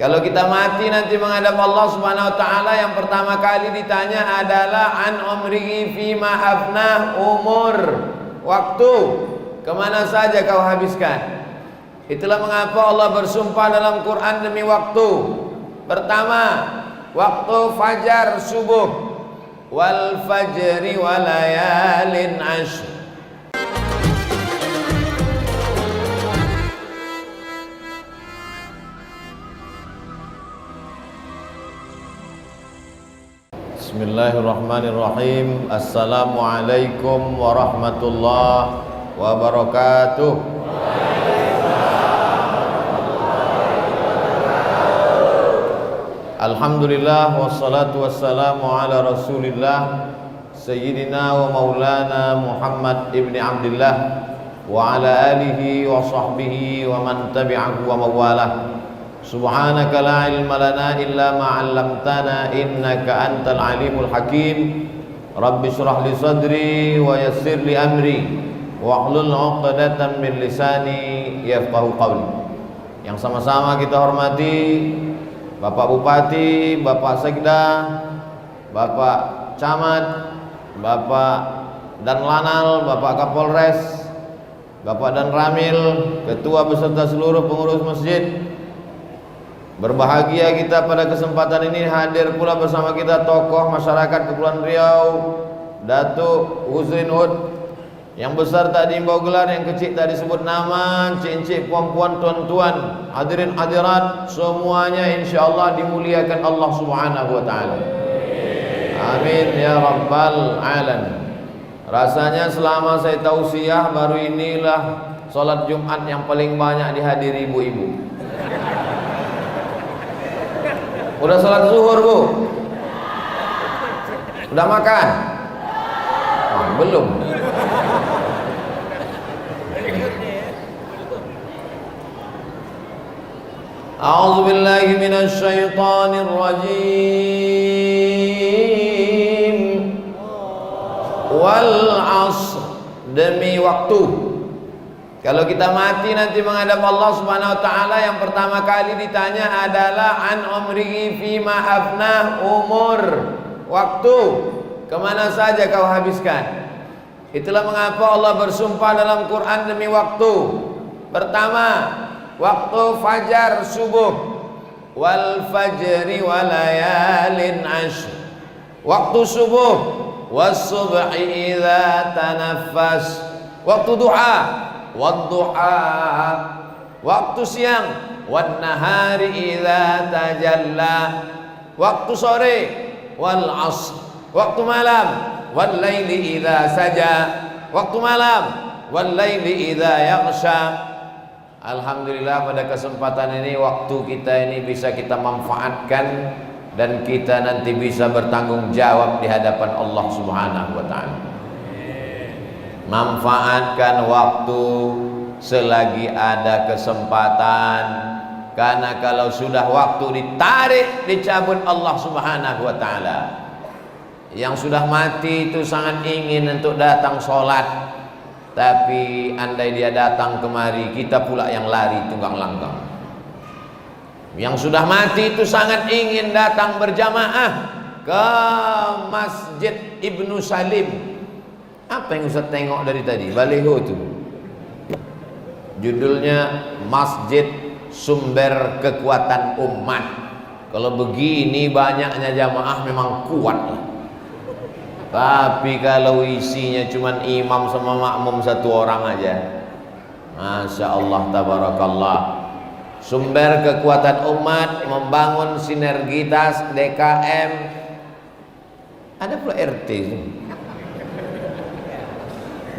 Kalau kita mati nanti menghadap Allah Subhanahu wa taala, yang pertama kali ditanya adalah an umrihi fima afnah, umur, waktu, kemana saja kau habiskan. Itulah mengapa Allah bersumpah dalam Quran demi waktu. Pertama, waktu fajar subuh, wal fajri walayalin ashr. Bismillahirrahmanirrahim. Assalamualaikum warahmatullahi wabarakatuh. Alhamdulillah wassalatu wassalamu ala Rasulillah Sayyidina wa maulana Muhammad ibni Abdillah wa ala alihi wa sahbihi wa man tabi'ahu wa mawalah. Subhanaka la ilma lana illa ma 'allamtana innaka antal alimul hakim. Rabbi shrah li sadri wa yassir li amri wahlul 'uqdatam min lisani yafqahu qawli. Yang sama-sama kita hormati Bapak Bupati, Bapak Sekda, Bapak Camat, Bapak Danlanal, Bapak Kapolres, Bapak Danramil, Ketua beserta seluruh pengurus masjid. Berbahagia kita pada kesempatan ini hadir pula bersama kita tokoh masyarakat Kepulauan Riau, Datuk Husrin Ud. Yang besar tak diimbau gelar, yang kecil tak disebut nama, encik-encik, puan-puan, tuan-tuan, hadirin hadirat, semuanya insyaallah dimuliakan Allah Subhanahu wa taala. Amin ya rabbal alamin. Rasanya selama saya tausiah baru inilah salat Jumat yang paling banyak dihadiri ibu-ibu. Udah salat zuhur, Bu? Udah makan? Oh, belum. A'udzu billahi minasy syaithanir rajim. Wal 'ashr, demi waktu. Kalau kita mati nanti menghadap Allah Subhanahu wa taala, yang pertama kali ditanya adalah an umrihi fima afnah, umur, waktu, kemana saja kau habiskan. Itulah mengapa Allah bersumpah dalam Quran demi waktu. Pertama, waktu fajar subuh, wal fajri walayalin ashr. Waktu subuh, was subhi idza tanaffas. Waktu duha, wadduha. Waktu siang, wan nahari idza tajalla. Waktu sore, wal 'ashr. Waktu malam, wal laili idza saja. Waktu malam, wal laili idza yaghsha. Alhamdulillah pada kesempatan ini waktu kita ini bisa kita manfaatkan dan kita nanti bisa bertanggung jawab di hadapan Allah Subhanahu wa taala. Manfaatkan waktu selagi ada kesempatan, karena kalau sudah waktu ditarik, dicabut Allah Subhanahu wa taala. Yang sudah mati itu sangat ingin untuk datang sholat, tapi andai dia datang kemari, kita pula yang lari tunggang langgang. Yang sudah mati itu sangat ingin datang berjamaah ke Masjid Ibnu Salim. Apa yang Ustaz tengok dari tadi? Baliho itu judulnya Masjid Sumber Kekuatan Umat. Kalau begini banyaknya jamaah memang kuat lah. Tapi kalau isinya cuman imam sama makmum satu orang aja, Masya Allah tabarakallah. Sumber kekuatan umat, membangun sinergitas DKM. Ada pula RT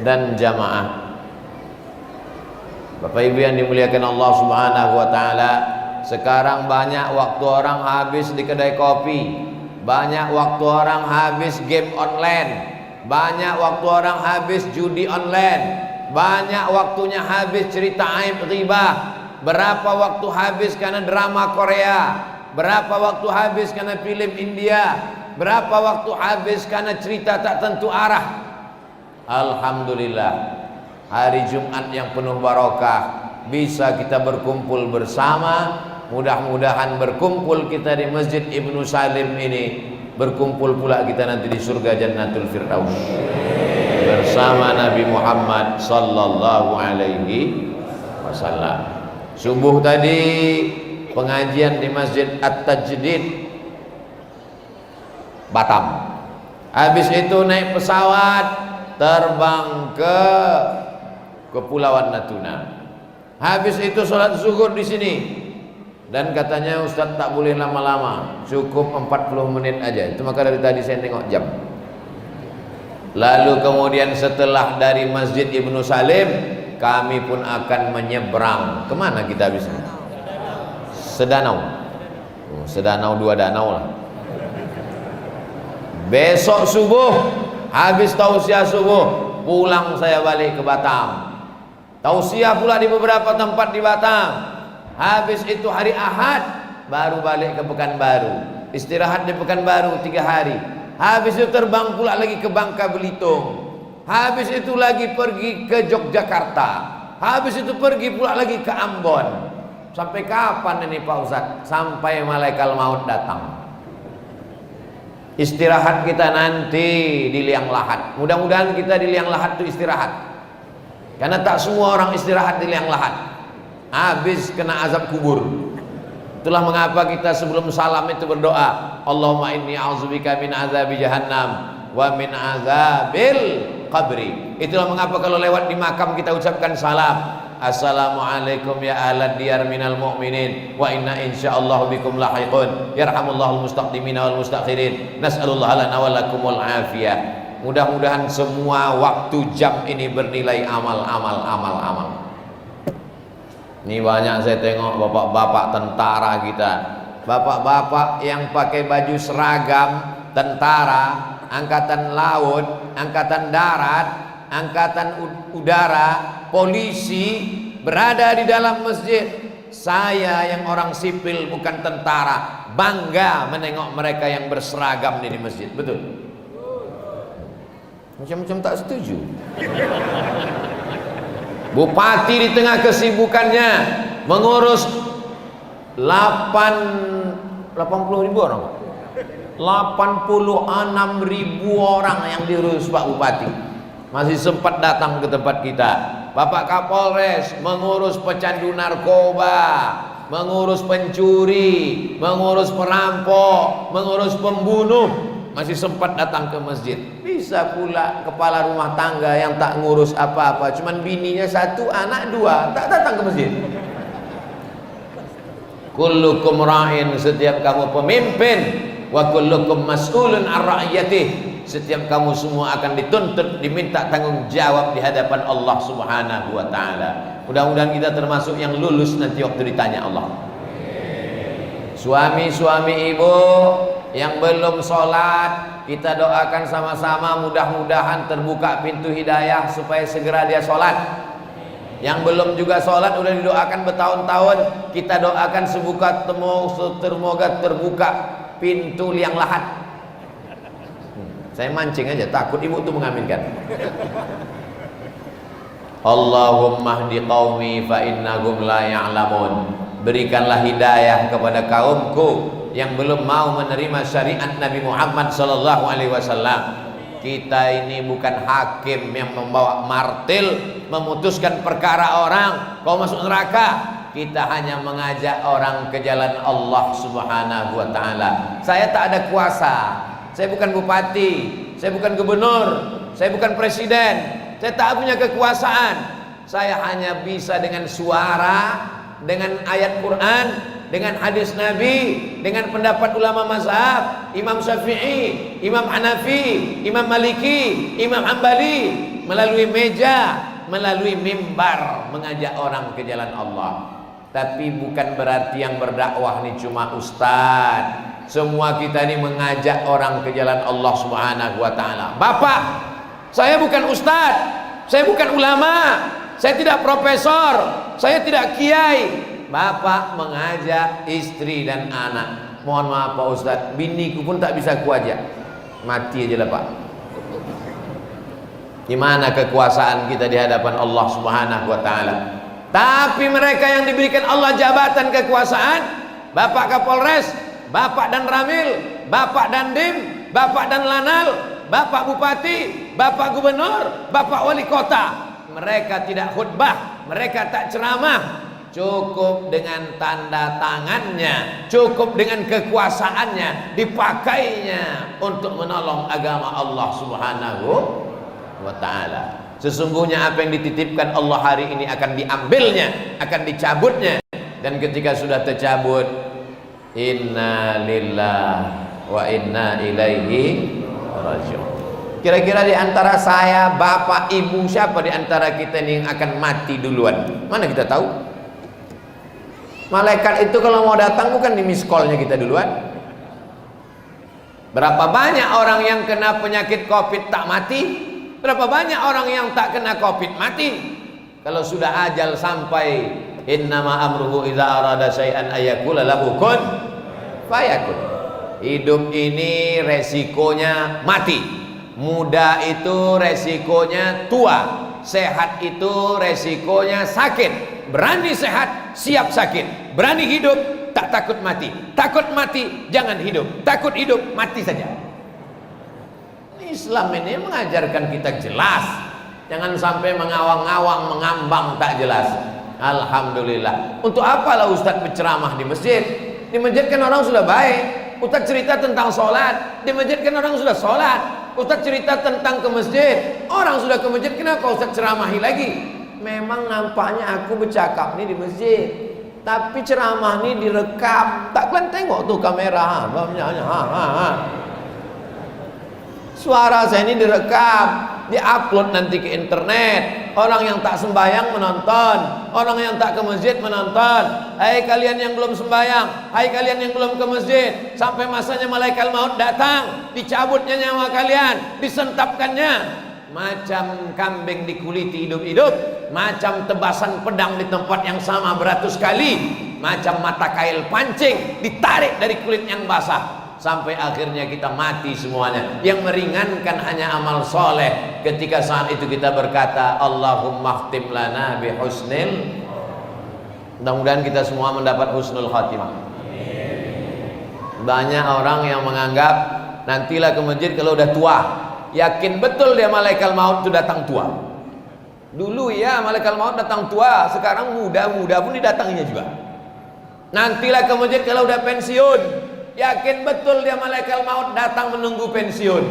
dan jamaah. Bapak Ibu yang dimuliakan Allah Subhanahu wa taala, sekarang banyak waktu orang habis di kedai kopi, banyak waktu orang habis game online, banyak waktu orang habis judi online, banyak waktunya habis cerita aib ghibah. Berapa waktu habis karena drama Korea, berapa waktu habis karena film India, berapa waktu habis karena cerita tak tentu arah. Alhamdulillah, hari Jumat yang penuh barokah, bisa kita berkumpul bersama Mudah-mudahan berkumpul kita di Masjid Ibnu Salim ini, berkumpul pula kita nanti di surga Jannatul Firdaus bersama Nabi Muhammad sallallahu alaihi wasallam. Subuh tadi pengajian di Masjid At-Tajdid Batam. Habis itu naik pesawat terbang ke Kepulauan Natuna. Habis itu sholat zuhur di sini. Dan katanya Ustaz tak boleh lama-lama, cukup 40 menit aja. Itu maka dari tadi saya tengok jam. Lalu kemudian setelah dari Masjid Ibnu Salim, kami pun akan menyeberang. Kemana kita habis ini? Sedanau. Sedanau, 2 danau lah. Besok subuh, habis tausiah subuh, pulang saya balik ke Batam. Tausiah pula di beberapa tempat di Batam. Habis itu hari Ahad baru balik ke Pekanbaru. Istirahat di Pekanbaru 3 hari. Habis itu terbang pula lagi ke Bangka Belitung. Habis itu lagi pergi ke Yogyakarta. Habis itu pergi pula lagi ke Ambon. Sampai kapan ini Pak Ustadz? Sampai malaikat maut datang. Istirahat kita nanti di liang lahat. Mudah-mudahan kita di liang lahat itu istirahat. Karena tak semua orang istirahat di liang lahat. Habis kena azab kubur. Itulah mengapa kita sebelum salam itu berdoa, Allahumma inni a'udzubika min azabi jahannam wa min azabil qabri. Itulah mengapa kalau lewat di makam kita ucapkan salam, assalamualaikum ya ahlad diyar minal mu'minin wa inna insyaallah bikum lahiqun yarhamullahul mustaqdimina wal mustakhirin nas'alullaha lana wa lakumul afiyah. Mudah-mudahan semua waktu jam ini bernilai amal. Ini banyak saya tengok bapak-bapak tentara kita, bapak-bapak yang pakai baju seragam tentara, angkatan laut, angkatan darat, angkatan udara, polisi, berada di dalam masjid. Saya yang orang sipil bukan tentara, bangga menengok mereka yang berseragam di masjid. Betul? Macam-macam tak setuju. Bupati di tengah kesibukannya mengurus 80.000 orang, 86.000 orang yang diurus Pak Bupati, masih sempat datang ke tempat kita. Bapak Kapolres mengurus pecandu narkoba, mengurus pencuri, mengurus perampok, mengurus pembunuh, masih sempat datang ke masjid. Bisa pula kepala rumah tangga yang tak ngurus apa-apa, cuman bininya 1, anak 2, tak datang ke masjid. Kullukum ra'in, setiap kamu pemimpin, wa kullukum mas'ulun ar ra'iyatih, setiap kamu semua akan dituntut, diminta tanggung jawab di hadapan Allah Subhanahu wa taala. Mudah-mudahan kita termasuk yang lulus nanti waktu ditanya Allah. Suami-suami ibu yang belum sholat, kita doakan sama-sama, mudah-mudahan terbuka pintu hidayah supaya segera dia sholat. Yang belum juga sholat udah didoakan bertahun-tahun, kita doakan semoga terbuka pintu liang lahat. Saya mancing aja, takut ibu tuh mengaminkan. Allahumma hdi qaumi fa innahum la ya'lamun. Berikanlah hidayah kepada kaumku yang belum mau menerima syariat Nabi Muhammad sallallahu alaihi wasallam. Kita ini bukan hakim yang membawa martil memutuskan perkara orang kau masuk neraka. Kita hanya mengajak orang ke jalan Allah Subhanahu wa taala. Saya tak ada kuasa. Saya bukan bupati, saya bukan gubernur, saya bukan presiden. Saya tak punya kekuasaan. Saya hanya bisa dengan suara, dengan ayat Quran, dengan hadis Nabi, dengan pendapat ulama mazhab, Imam Syafi'i, Imam Hanafi, Imam Maliki, Imam Hambali, melalui meja, melalui mimbar mengajak orang ke jalan Allah. Tapi bukan berarti yang berdakwah ini cuma ustaz. Semua kita ini mengajak orang ke jalan Allah Subhanahu wa taala. Bapak, saya bukan ustaz, saya bukan ulama, saya tidak profesor, saya tidak kiai. Bapak mengajak istri dan anak. Mohon maaf Pak Ustaz, biniku pun tak bisa kuajak. Mati aja lah Pak. Gimana kekuasaan kita di hadapan Allah Subhanahu wa taala? Tapi mereka yang diberikan Allah jabatan kekuasaan, Bapak Kapolres, Bapak dan Ramil, Bapak dan Dim, Bapak dan Lanal, Bapak Bupati, Bapak Gubernur, Bapak Wali Kota. Mereka tidak khutbah, mereka tak ceramah. Cukup dengan tanda tangannya, cukup dengan kekuasaannya, dipakainya untuk menolong agama Allah Subhanahu wa ta'ala. Sesungguhnya apa yang dititipkan Allah hari ini akan diambilnya, akan dicabutnya. Dan ketika sudah tercabut, inna lillahi wa inna ilaihi raji'un. Kira-kira di antara saya, bapak, ibu, siapa di antara kita ini yang akan mati duluan? Mana kita tahu? Malaikat itu kalau mau datang bukan di miss call-nya kita duluan. Berapa banyak orang yang kena penyakit Covid tak mati? Berapa banyak orang yang tak kena Covid mati? Kalau sudah ajal sampai, innama amruhu idza arada syai'an ayyakula lahu kun fayakun. Hidup ini resikonya mati. Muda itu resikonya tua. Sehat itu resikonya sakit. Berani sehat, siap sakit. Berani hidup, tak takut mati. Takut mati, jangan hidup. Takut hidup, mati saja. Islam ini mengajarkan kita jelas. Jangan sampai mengawang-awang, mengambang tak jelas. Alhamdulillah. Untuk apalah Ustadz berceramah di masjid? Di masjid kan orang sudah baik. Ustadz cerita tentang sholat. Di masjid kan orang sudah sholat. Ustadz cerita tentang ke masjid. Orang sudah ke masjid, kenapa Ustadz ceramahi lagi? Memang nampaknya aku bercakap ini di masjid, tapi ceramah ini direkam. Tak kalian tengok tuh kamera, suara saya ini direkam, diupload nanti ke internet. Orang yang tak sembahyang menonton, orang yang tak ke masjid menonton. Hai kalian yang belum sembahyang, hai kalian yang belum ke masjid, sampai masanya malaikat maut datang, dicabutnya nyawa kalian, disentapkannya. Macam kambing dikuliti hidup-hidup, macam tebasan pedang di tempat yang sama beratus kali, macam mata kail pancing ditarik dari kulit yang basah, sampai akhirnya kita mati semuanya. Yang meringankan hanya amal soleh. Ketika saat itu kita berkata, Allahumma khtim lana bi husnil. Mudah-mudahan kita semua mendapat husnul khatimah. Banyak orang yang menganggap nantilah ke masjid kalau udah tua. Yakin betul dia malaikat maut itu datang tua. Dulu ya malaikat maut datang tua, sekarang muda-muda pun didatanginya juga. Nantilah ke masjid kalau udah pensiun. Yakin betul dia malaikat maut datang menunggu pensiun.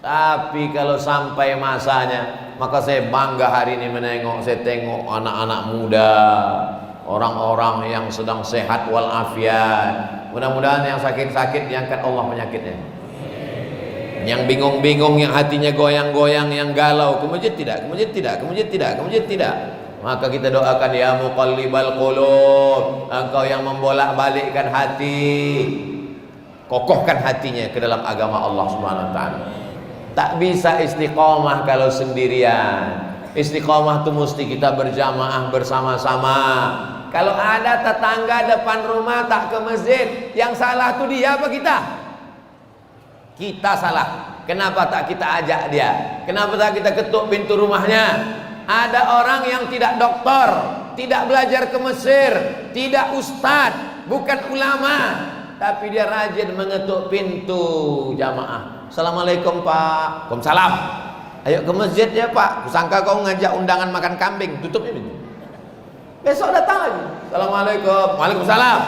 Tapi kalau sampai masanya, maka saya bangga hari ini menengok, saya tengok anak-anak muda, orang-orang yang sedang sehat walafiat. Mudah-mudahan yang sakit-sakit diangkat Allah penyakitnya. Yang bingung-bingung, yang hatinya goyang-goyang, yang galau, ke masjid tidak, ke masjid tidak, ke masjid tidak, ke masjid tidak. Maka kita doakan, ya muqallibal qulub, engkau yang membolak-balikkan hati, kokohkan hatinya ke dalam agama Allah Subhanahu wa taala. Tak bisa istiqomah kalau sendirian. Istiqomah itu mesti kita berjamaah bersama-sama. Kalau ada tetangga depan rumah tak ke masjid, yang salah tuh dia apa kita? Kita salah. Kenapa tak kita ajak dia? Kenapa tak kita ketuk pintu rumahnya? Ada orang yang tidak doktor, tidak belajar ke Mesir, tidak ustadz, bukan ulama, tapi dia rajin mengetuk pintu jamaah. Assalamualaikum Pak. Waalaikumsalam. Ayo ke masjid ya Pak. Kusangka kau ngajak undangan makan kambing. Tutupnya pintu. Besok datang lagi. Assalamualaikum. Waalaikumsalam.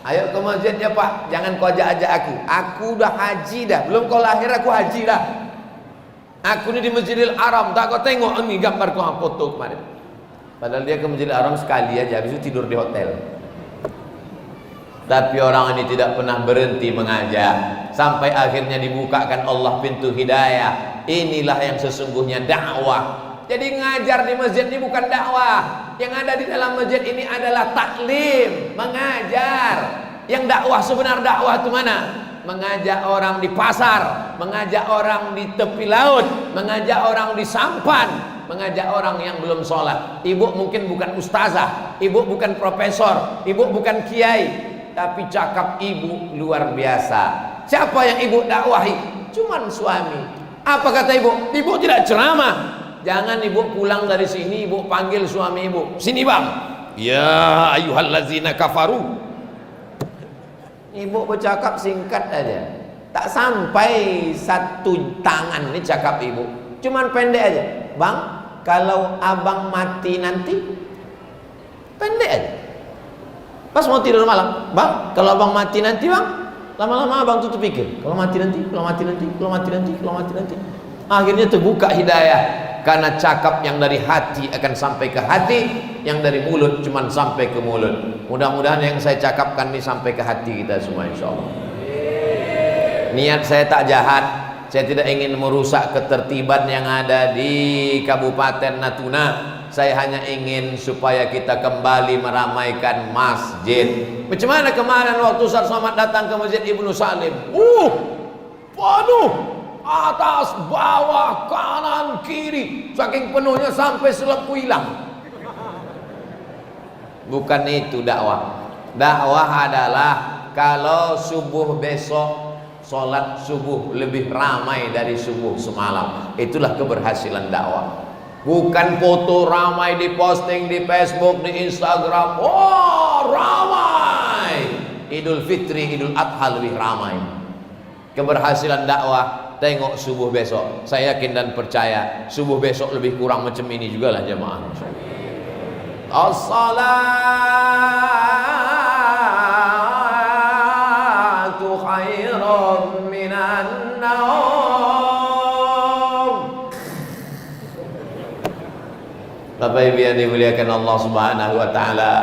Ayo ke masjid ya Pak, jangan kau ajak-ajak aku. Aku udah haji dah, belum kau lahir aku haji dah. Aku ini di Masjidil Haram, tak kau tengok ini gambar kau foto kemarin. Padahal dia ke Masjidil Haram sekali aja, habis itu tidur di hotel. Tapi orang ini tidak pernah berhenti mengajak, sampai akhirnya dibukakan Allah pintu hidayah. Inilah yang sesungguhnya dakwah. Jadi ngajar di masjid ini bukan dakwah. Yang ada di dalam masjid ini adalah taklim, mengajar. Yang dakwah, sebenar dakwah itu mana? Mengajak orang di pasar, mengajak orang di tepi laut, mengajak orang di sampan, mengajak orang yang belum sholat. Ibu mungkin bukan ustazah, ibu bukan profesor, ibu bukan kiai, tapi cakap ibu luar biasa. Siapa yang ibu dakwahi? Cuman suami. Apa kata ibu? Ibu tidak ceramah. Jangan ibu pulang dari sini, ibu panggil suami ibu. Sini bang. Ya ayyuhallazina kafaru. Ibu bercakap singkat aja, tak sampai satu tangan nih cakap ibu, cuman pendek aja. Bang, kalau abang mati nanti, pendek aja. Pas mau tidur malam, bang, kalau abang mati nanti bang, lama-lama abang tuh pikir, kalau mati nanti, kalau mati nanti, kalau mati nanti, kalau mati nanti. Akhirnya terbuka hidayah, karena cakap yang dari hati akan sampai ke hati, yang dari mulut cuman sampai ke mulut. Mudah-mudahan yang saya cakapkan ini sampai ke hati kita semua, insyaallah. Niat saya tak jahat, saya tidak ingin merusak ketertiban yang ada di Kabupaten Natuna. Saya hanya ingin supaya kita kembali meramaikan masjid. Macam mana kemarin waktu Ustaz Somad datang ke Masjid Ibnu Salim? Penuh, atas, bawah, kanan, kiri, saking penuhnya sampai selepku hilang. Bukan itu dakwah. Dakwah adalah kalau subuh besok sholat subuh lebih ramai dari subuh semalam, itulah keberhasilan dakwah. Bukan foto ramai diposting di Facebook, di Instagram. Oh ramai, Idul Fitri, Idul Adha lebih ramai. Keberhasilan dakwah, tengok subuh besok. Saya yakin dan percaya subuh besok lebih kurang macam ini juga lah jemaah. As-salatu khairum minan naum. Bapak Ibu yang dimuliakan Allah Subhanahu wa taala,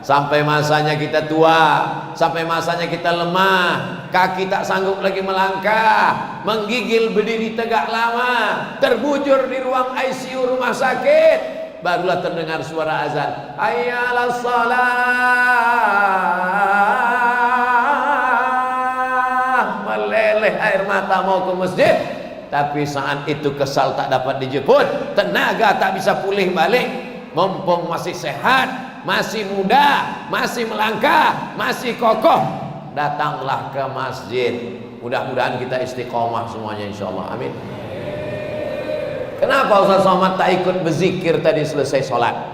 sampai masanya kita tua, sampai masanya kita lemah, kaki tak sanggup lagi melangkah, menggigil berdiri tegak lama, terbujur di ruang ICU rumah sakit, barulah terdengar suara azan, hayya 'alas shalah, meleleh air mata mau ke masjid. Tapi saat itu kesal tak dapat dijemput, tenaga tak bisa pulih balik. Mumpung masih sehat, masih muda, masih melangkah, masih kokoh, datanglah ke masjid. Mudah-mudahan kita istiqomah semuanya, insyaallah, amin. Kenapa Ustaz Somad tak ikut berzikir tadi selesai sholat?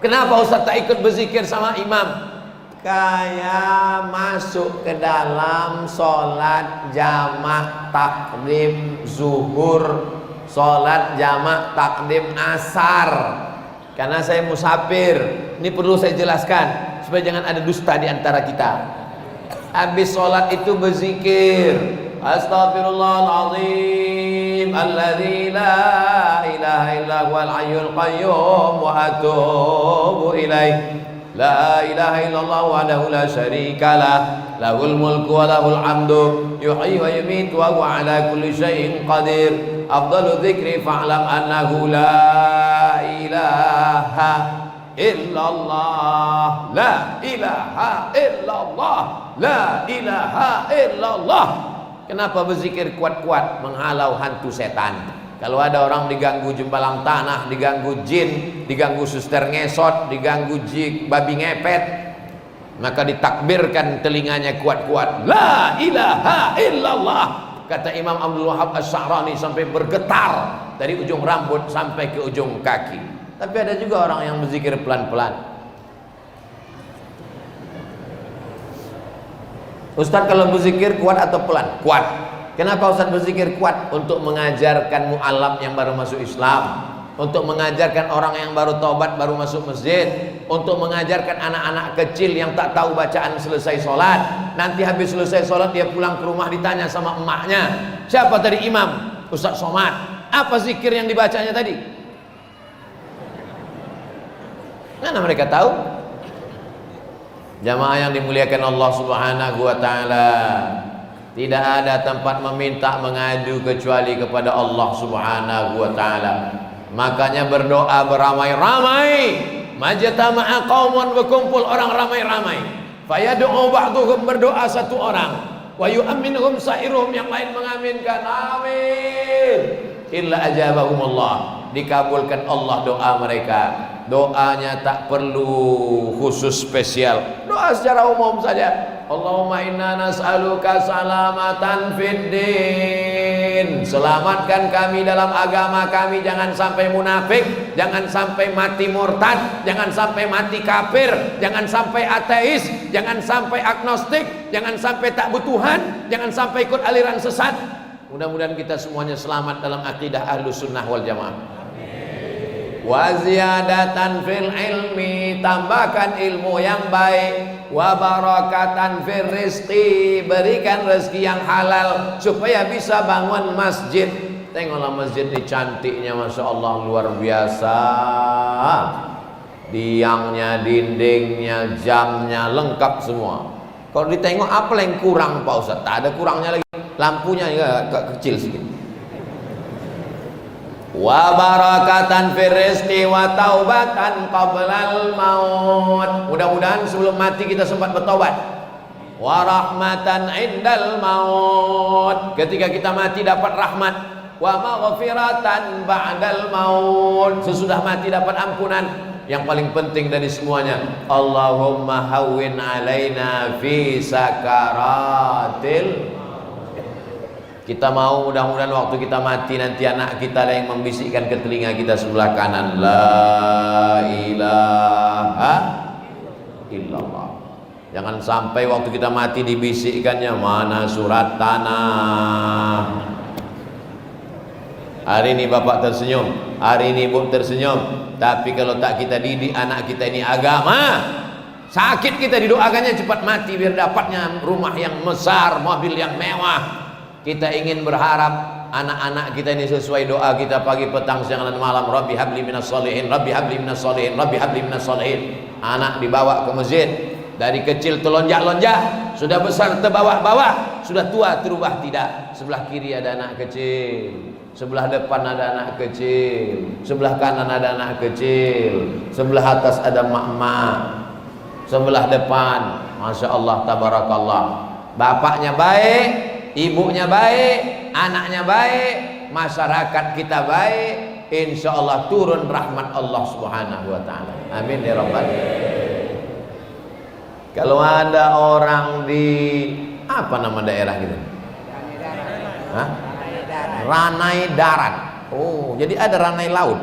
Kenapa Ustaz tak ikut berzikir sama imam? Kayak masuk ke dalam sholat jamak takdim zuhur, sholat jamak takdim asar. Karena saya musafir, ini perlu saya jelaskan supaya jangan ada dusta di antara kita. Habis sholat itu berzikir, Astaghfirullahaladzim alladzi la ilaha illa huwal hayyul qayyum wa atubu ilaih. La ilaha illallah wahdahu la syarika lah, lahul mulku wa lahul hamdu, yuhyi wa yumiitu wa huwa ala kulli syai'in qadir. Afdalu dzikri fa'lam annahu la ilaha illallah, la ilaha illallah, la ilaha illallah. Kenapa berzikir kuat-kuat? Menghalau hantu setan. Kalau ada orang diganggu jembalang tanah, diganggu jin, diganggu suster ngesot, diganggu babi ngepet, maka ditakbirkan telinganya kuat-kuat, la ilaha illallah. Kata Imam Abdul Wahab Asy-Sya'rani sampai bergetar dari ujung rambut sampai ke ujung kaki. Tapi ada juga orang yang berzikir pelan-pelan. Ustaz, kalau berzikir kuat atau pelan? Kuat. Kenapa Ustaz berzikir kuat? Untuk mengajarkan mu'alaf yang baru masuk Islam, untuk mengajarkan orang yang baru taubat, baru masuk masjid, untuk mengajarkan anak-anak kecil yang tak tahu bacaan selesai sholat. Nanti habis selesai sholat dia pulang ke rumah ditanya sama emaknya, siapa tadi imam? Ustaz Somad. Apa zikir yang dibacanya tadi? Mana mereka tahu? Jamaah yang dimuliakan Allah Subhanahu wa taala, tidak ada tempat meminta mengadu kecuali kepada Allah Subhanahu wa taala. Makanya berdoa beramai-ramai. Majtama'a qaumun, berkumpul orang ramai-ramai. Fayad'u ba'dhum, berdoa satu orang. Wa yu'minuhum sa'iruhum, yang lain mengaminkan amin. Illa ajabahumullah, dikabulkan Allah doa mereka. Doanya tak perlu khusus spesial, doa secara umum saja. Allahumma inna nas'aluka salamatan fid din din. Selamatkan kami dalam agama kami, jangan sampai munafik, jangan sampai mati murtad, jangan sampai mati kafir, jangan sampai ateis, jangan sampai agnostik, jangan sampai tak bertuhan, jangan sampai ikut aliran sesat. Mudah-mudahan kita semuanya selamat dalam akidah Ahlus Sunnah wal Jamaah. Wa ziyadatan fil ilmi, tambahkan ilmu yang baik. Wa barakatan fil rizqi, berikan rezeki yang halal supaya bisa bangun masjid. Tengoklah masjid ini cantiknya, Masya Allah, luar biasa. Tiangnya, dindingnya, jamnya lengkap semua. Kalau ditengok apa yang kurang Pak Ustaz? Tak ada kurangnya lagi. Lampunya agak kecil sedikit. Wa barakatan fir rizqi wa taubatan qablal maut. Mudah-mudahan sebelum mati kita sempat bertobat. Wa rahmatan indal maut. Ketika kita mati dapat rahmat. Wa maghfiratan ba'dal maut. Sesudah mati dapat ampunan. Yang paling penting dari semuanya, Allahumma hawwin alaina fi sakaratil. Kita mau mudah-mudahan waktu kita mati nanti anak kita lah yang membisikkan ke telinga kita sebelah kanan, la ilaha illallah. Jangan sampai waktu kita mati dibisikkannya, mana surat tanah. Hari ini bapak tersenyum, hari ini ibu tersenyum, tapi kalau tak kita didik anak kita ini agama, sakit kita didoakannya cepat mati biar dapatnya rumah yang besar, mobil yang mewah. Kita ingin berharap anak-anak kita ini sesuai doa kita pagi, petang, siang dan malam. Rabbi habli minas sholihin, Rabbi habli minas sholihin, Rabbi habli minas sholihin. Anak dibawa ke masjid, dari kecil telonjak-lonjak, sudah besar terbawa-bawa, sudah tua terubah tidak. Sebelah kiri ada anak kecil, sebelah depan ada anak kecil, sebelah kanan ada anak kecil, sebelah atas ada mak-mak, sebelah depan, Masya Allah, tabarakallah. Bapaknya baik, ibunya baik, anaknya baik, masyarakat kita baik, insya Allah turun rahmat Allah Subhanahu wa ta'ala. Amin ya rabbal alamin. Kalau ada orang di apa nama daerah gitu? Hah? Ranai darat. Oh, jadi ada ranai laut.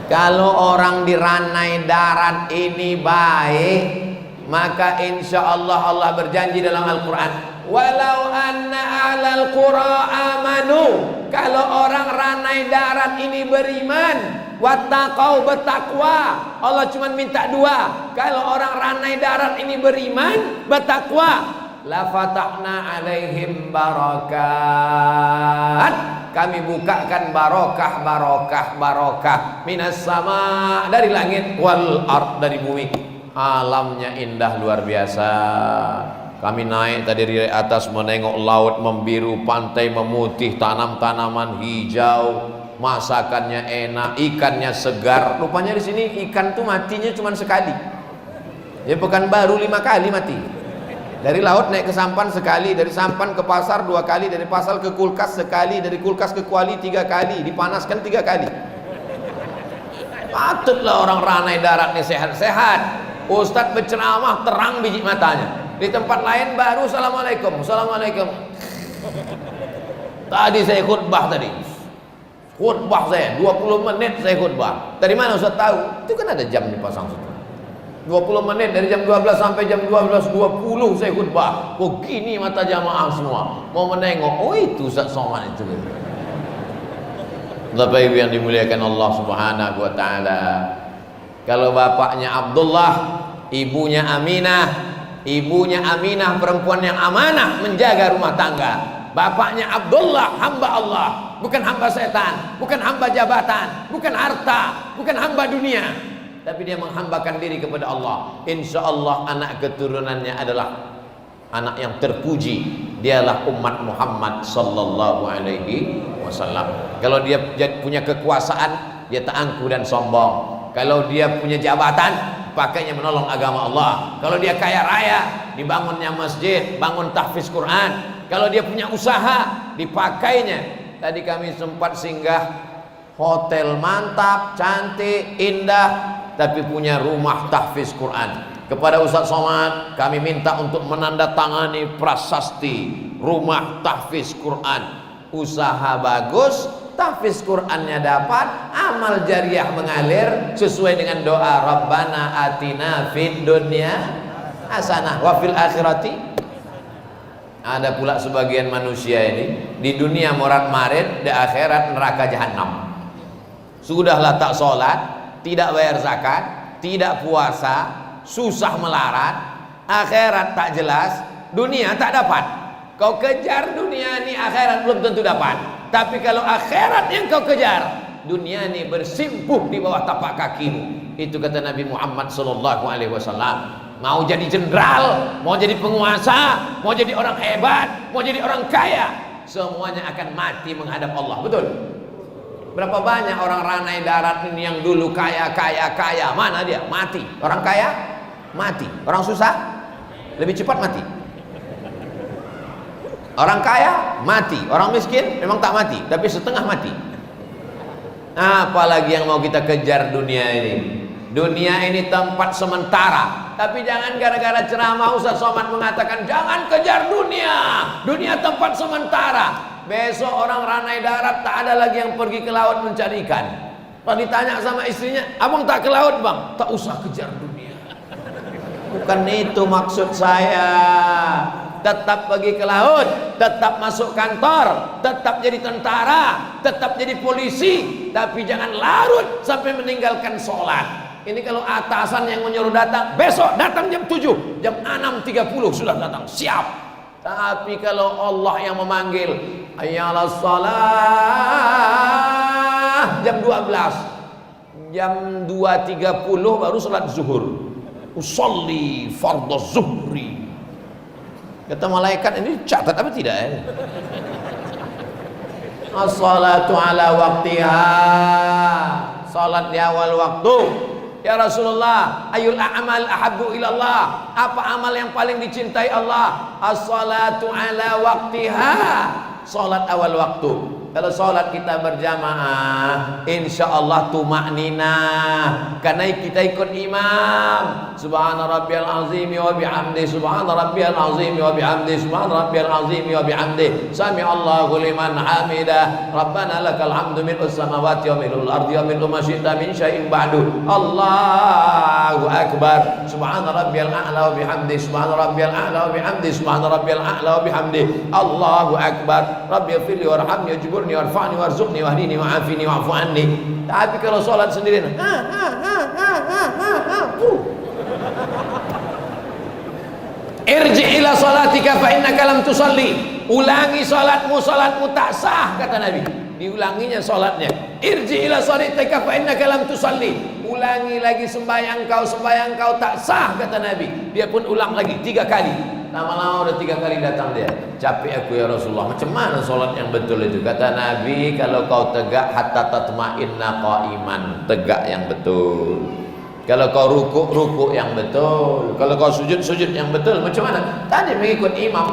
Kalau orang di ranai darat ini baik, maka insya Allah Allah berjanji dalam Al-Quran, walau anna ahlal qura amanu, kalau orang ranai darat ini beriman, wattaqau, bertakwa. Allah cuma minta dua, kalau orang ranai darat ini beriman, bertakwa, la fatahna alaihim barakat, kami bukakan barokah, barokah, barokah minas sama, dari langit, wal ard, dari bumi. Alamnya indah luar biasa. Kami naik tadi dari atas menengok laut membiru, pantai memutih, tanam-tanaman hijau, masakannya enak, ikannya segar. Rupanya di sini ikan tuh matinya cuma sekali. Ya Pekanbaru 5 kali mati. Dari laut naik ke sampan sekali, dari sampan ke pasar 2 kali, dari pasar ke kulkas sekali, dari kulkas ke kuali 3 kali, dipanaskan 3 kali. Patutlah orang ranai darat ini sehat-sehat. Ustadz berceramah terang biji matanya. Di tempat lain baru assalamualaikum, assalamualaikum. Tadi saya khutbah tadi. Khutbah saya 20 menit saya khutbah. Dari mana Ustadz tahu? Itu kan ada jam dipasang situ. 20 menit dari jam 12 sampai jam 12.20 saya khutbah. Begini mata jamaah semua. Mau menengok, oh itu Ustadz Somad itu. Bapak Ibu yang dimuliakan Allah Subhanahu wa taala. Kalau bapaknya Abdullah, ibunya Aminah, perempuan yang amanah menjaga rumah tangga. Bapaknya Abdullah hamba Allah, bukan hamba setan, bukan hamba jabatan, bukan harta, bukan hamba dunia, tapi dia menghambakan diri kepada Allah. Insya Allah anak keturunannya adalah anak yang terpuji, dialah umat Muhammad sallallahu alaihi wasallam. Kalau dia punya kekuasaan, dia tak angkuh dan sombong. Kalau dia punya jabatan, pakainya menolong agama Allah. Kalau dia kaya raya, dibangunnya masjid, bangun tahfiz Quran. Kalau dia punya usaha, dipakainya. Tadi kami sempat singgah hotel mantap, cantik, indah, tapi punya rumah tahfiz Quran. Kepada Ustadz Somad kami minta untuk menandatangani prasasti rumah tahfiz Quran. Usaha bagus, tahfiz Qur'annya dapat, amal jariah mengalir sesuai dengan doa Rabbana atina fid dunya hasanah wa fil akhirati. Ada pula sebagian manusia ini di dunia morat-marit, di akhirat neraka jahanam. Sudahlah tak sholat, tidak bayar zakat, tidak puasa, susah melarat, akhirat tak jelas, dunia tak dapat. Kau kejar dunia ini, akhirat belum tentu dapat. Tapi kalau akhirat yang kau kejar, dunia ini bersimpuh di bawah tapak kakimu. Itu kata Nabi Muhammad SAW. Mau jadi jenderal, mau jadi penguasa, mau jadi orang hebat, mau jadi orang kaya, semuanya akan mati menghadap Allah. Betul? Berapa banyak orang ranai darat ini yang dulu kaya, mana dia? Mati. Orang kaya mati, orang susah lebih cepat mati. Orang kaya mati, orang miskin memang tak mati, tapi setengah mati. Apalagi yang mau kita kejar dunia ini. Dunia ini tempat sementara. Tapi jangan gara-gara ceramah Ustaz Somad mengatakan jangan kejar dunia. Dunia tempat sementara. Besok orang ranai darat tak ada lagi yang pergi ke laut mencari ikan. Kalau ditanya sama istrinya, abang tak ke laut bang? Tak usah kejar dunia. Bukan itu maksud saya. Tetap pergi ke laut, tetap masuk kantor, tetap jadi tentara, tetap jadi polisi, tapi jangan larut sampai meninggalkan sholat. Ini kalau atasan yang menyuruh datang, besok datang jam 7, jam 6.30 sudah datang, siap. Tapi kalau Allah yang memanggil, ayalah sholat, jam 12, jam 2.30 baru sholat zuhur. Usolli fardhu zuhri. Kata malaikat, ini catat apa tidak ya? As-salatu ala waqtiha, salat di awal waktu. Ya Rasulullah, ayul a'mal ahabbu ilallah, apa amal yang paling dicintai Allah? As-salatu ala waqtiha, salat awal waktu. Kalau salat kita berjamaah, insyaallah tumakninah, karena kita ikut imam. Subhana rabbiyal azim wa bihamdi, subhana rabbiyal azim wa bihamdi, subhana rabbiyal azim wa bihamdi, sami Allahu liman hamidah, rabbana lakal hamdu mil'us samawati wa mil'ul ardi wa mil'u ma syi'ta min syai'in ba'du. Allahu akbar, subhana rabbiyal a'la wa bihamdi, subhana rabbiyal a'la wa bihamdi, subhana rabbiyal a'la wa bihamdi. Allahu akbar, rabbighfirli warhamni wajburni warfa'ni warzuqni wahdini wa'afini wa'fu anni. Tapi kalau sholat sendirian, irji ila sholatika fa innaka lam tusalli, ulangi sholatmu, sholatmu tak sah kata Nabi. Diulanginya sholatnya, irji ila sholatika fa innaka lam tusalli, ulangi lagi sembahyang kau tak sah kata Nabi. Dia pun ulang lagi 3 kali. Lama-lama udah 3 kali datang dia, capek aku ya Rasulullah, macam mana sholat yang betul itu? Kata Nabi, kalau kau tegak hatta tatma'inna qa'iman, tegak yang betul. Kalau kau rukuk yang betul. Kalau kau sujud yang betul. Macam mana? Tadi mengikut imam.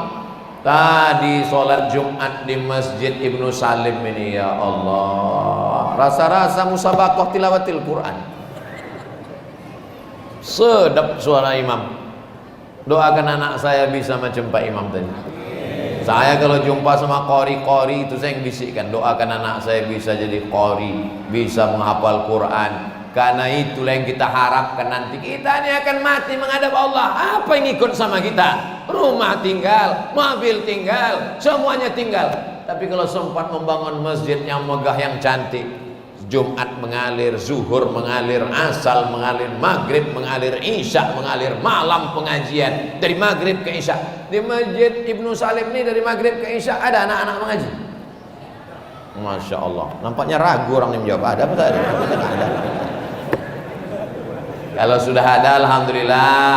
Tadi sholat Jumat di Masjid Ibnu Salim ini, ya Allah, rasa-rasa musabaqah tilawatil Quran. Sedap suara imam. Doakan anak saya bisa macam Pak Imam tadi. Saya kalau jumpa sama qori itu saya yang bisikkan, doakan anak saya bisa jadi qori, bisa menghafal Quran. Karena itulah yang kita harapkan nanti. Kita ini akan mati menghadap Allah. Apa yang ikut sama kita? Rumah tinggal, mobil tinggal, semuanya tinggal. Tapi kalau sempat membangun masjid yang megah, yang cantik, Jumat mengalir, zuhur mengalir, asal mengalir, maghrib mengalir, isya mengalir, malam pengajian dari maghrib ke isya. Di Masjid Ibnu Salim ini dari maghrib ke isya ada anak-anak mengaji. Masya Allah. Nampaknya ragu orang yang menjawab. Ada apa tak ada? Ada. Kalau sudah ada, alhamdulillah.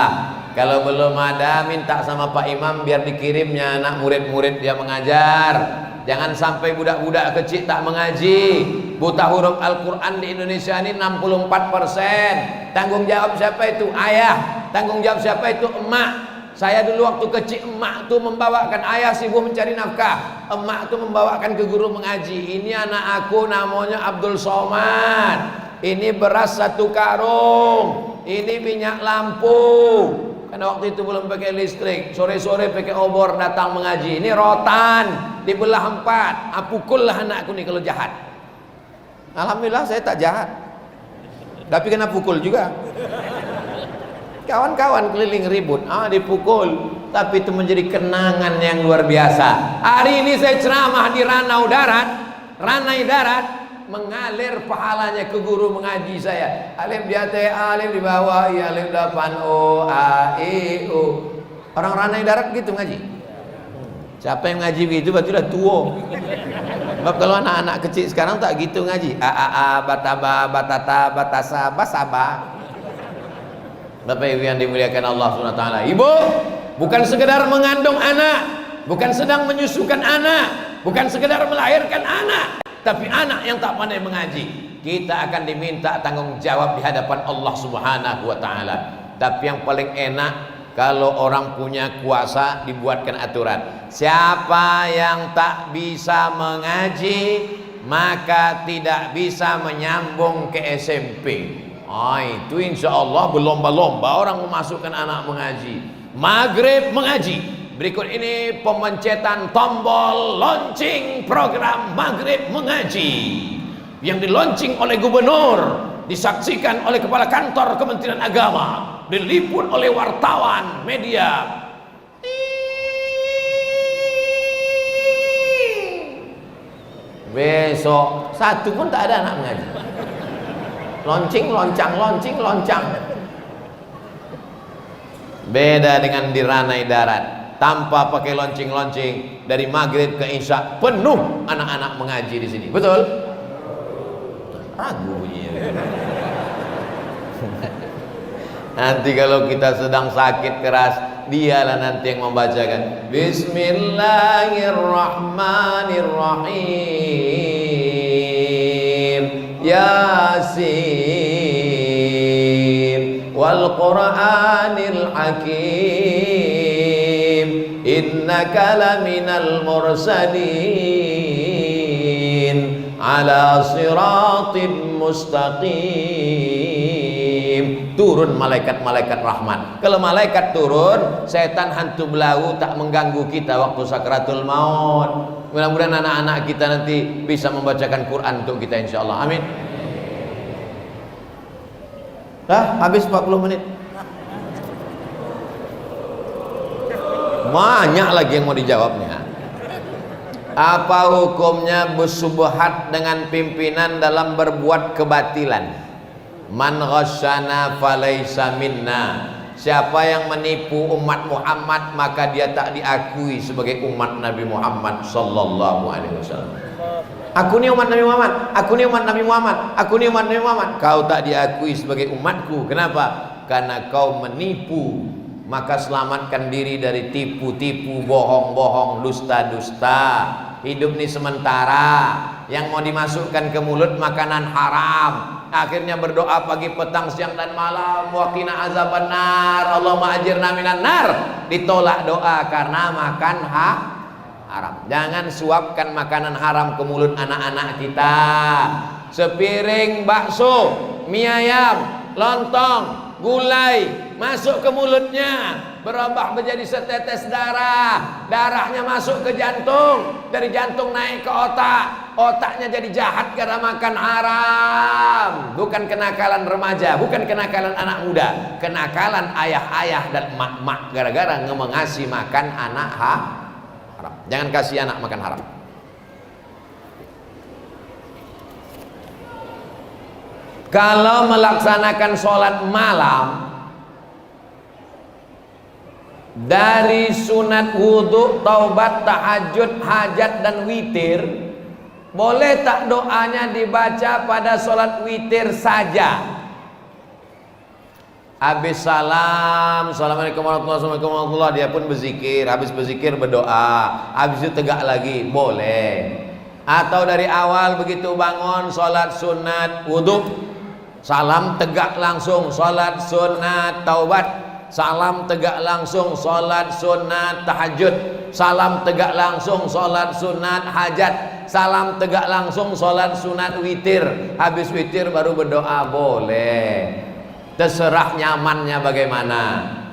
Kalau belum ada, minta sama Pak Imam biar dikirimnya anak murid-murid dia mengajar. Jangan sampai budak-budak kecil tak mengaji. Buta huruf Al-Quran di Indonesia ini 64%. Tanggung jawab siapa itu? Ayah. Tanggung jawab siapa itu? Emak. Saya dulu waktu kecil, emak tuh membawakan, ayah sibuk mencari nafkah, emak tuh membawakan ke guru mengaji. Ini anak aku namanya Abdul Somad, ini beras 1 karung, ini minyak lampu. Karena waktu itu belum pakai listrik, sore-sore pakai obor datang mengaji. Ini rotan, dibelah 4. Pukullah anakku nih kalau jahat. Alhamdulillah saya tak jahat, tapi kena pukul juga. Kawan-kawan keliling ribut, dipukul. Tapi itu menjadi kenangan yang luar biasa. Hari ini saya ceramah di Ranau Darat, Ranai Darat, mengalir pahalanya ke guru mengaji saya. Alif di atas, alif di bawah, alif depan, o, a, i, u. Orang Ranai Darat gitu ngaji. Siapa yang ngaji begitu berarti udah tua. Sebab kalau anak-anak kecil sekarang tak gitu ngaji. A, bataba, batata, batasa, basaba. Bapak Ibu yang dimuliakan Allah SWT. Ibu, bukan sekedar mengandung anak, bukan sedang menyusukan anak, bukan sekedar melahirkan anak, tapi anak yang tak pandai mengaji. Kita akan diminta tanggung jawab di hadapan Allah Subhanahu wa taala. Tapi yang paling enak kalau orang punya kuasa dibuatkan aturan. Siapa yang tak bisa mengaji maka tidak bisa menyambung ke SMP. Itu insya Allah berlomba-lomba orang memasukkan anak mengaji. Maghrib mengaji. Berikut ini pemencetan tombol launching program Maghrib mengaji yang dilaunching oleh gubernur, disaksikan oleh kepala kantor Kementerian Agama, diliput oleh wartawan media. Besok satu pun tak ada anak mengaji. Lonceng, loncang, lonceng, loncang. Beda dengan di Ranai Darat, tanpa pakai lonceng-lonceng, dari maghrib ke isya penuh anak-anak mengaji di sini. Betul? Ragu bunyinya. Nanti kalau kita sedang sakit keras, dialah nanti yang membacakan Bismillahirrahmanirrahim. Yasin wal Qur'anil Hakim innaka laminal mursalin ala siratim mustaqim. Turun malaikat-malaikat rahmat. Kalau malaikat turun, setan hantu belau tak mengganggu kita waktu sakratul maut. Mudah-mudahan anak-anak kita nanti bisa membacakan Quran untuk kita insyaallah. Amin. Habis 40 menit. Banyak lagi yang mau dijawabnya. Apa hukumnya bersubuhat dengan pimpinan dalam berbuat kebatilan? Man ghasyana falaysa minna. Siapa yang menipu umat Muhammad maka dia tak diakui sebagai umat Nabi Muhammad sallallahu alaihi wasallam. Aku ni umat Nabi Muhammad, aku ni umat Nabi Muhammad, aku ni umat Nabi Muhammad. Kau tak diakui sebagai umatku. Kenapa? Karena kau menipu. Maka selamatkan diri dari tipu-tipu, bohong-bohong, dusta-dusta. Hidup ni sementara. Yang mau dimasukkan ke mulut makanan haram. Akhirnya berdoa pagi, petang, siang dan malam, waqina azaban nar, Allahumma ajirna minan nar. Ditolak doa karena makan haram. Jangan suapkan makanan haram ke mulut anak-anak kita. Sepiring bakso, mie ayam, lontong, gulai masuk ke mulutnya, berubah menjadi setetes darah. Darahnya masuk ke jantung, dari jantung naik ke otak, otaknya jadi jahat karena makan haram. Bukan kenakalan remaja, bukan kenakalan anak muda, kenakalan ayah-ayah dan mak-mak gara-gara ngasih makan anak haram. Jangan kasih anak makan haram. Kalau melaksanakan sholat malam dari sunat wudhu, taubat, tahajud, hajat dan witir, boleh tak doanya dibaca pada sholat witir saja? Habis salam, assalamualaikum warahmatullahi, dia pun berzikir. Habis berzikir berdoa, habis itu tegak lagi, boleh. Atau dari awal begitu bangun sholat sunat wudhu, salam tegak langsung sholat sunat taubat, salam tegak langsung sholat sunat tahajud, salam tegak langsung sholat sunat hajat, salam tegak langsung sholat sunat witir. Habis witir baru berdoa, boleh. Terserah nyamannya bagaimana.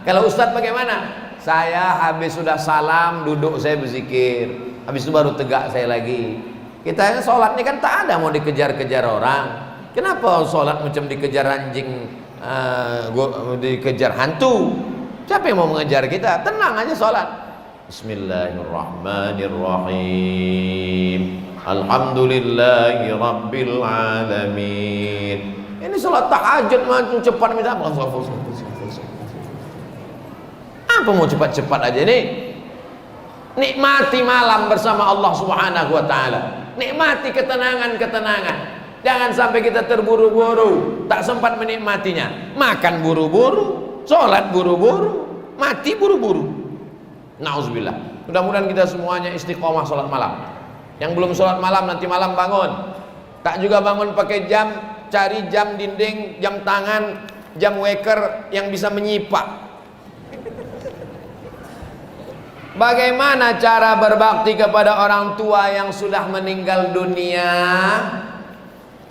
Kalau ustadz bagaimana? Saya habis sudah salam, duduk saya berzikir, habis itu baru tegak saya lagi. Kita sholat ini kan tak ada mau dikejar-kejar orang. Kenapa sholat macam dikejar anjing, dikejar hantu? Siapa yang mau mengejar kita? Tenang aja sholat. Bismillahirrahmanirrahim. Alhamdulillahi rabbil alamin. Ini sholat tahajud macam cepat minta apa mau cepat-cepat aja nih? Nikmati malam bersama Allah Subhanahu wa taala. Nikmati ketenangan-ketenangan. Jangan sampai kita terburu-buru, tak sempat menikmatinya. Makan buru-buru, sholat buru-buru, mati buru-buru. Nauzubillah. Mudah-mudahan kita semuanya istiqomah sholat malam. Yang belum sholat malam nanti malam bangun. Tak juga bangun pakai jam, cari jam dinding, jam tangan, jam waker yang bisa menyipak. Bagaimana cara berbakti kepada orang tua yang sudah meninggal dunia? 1.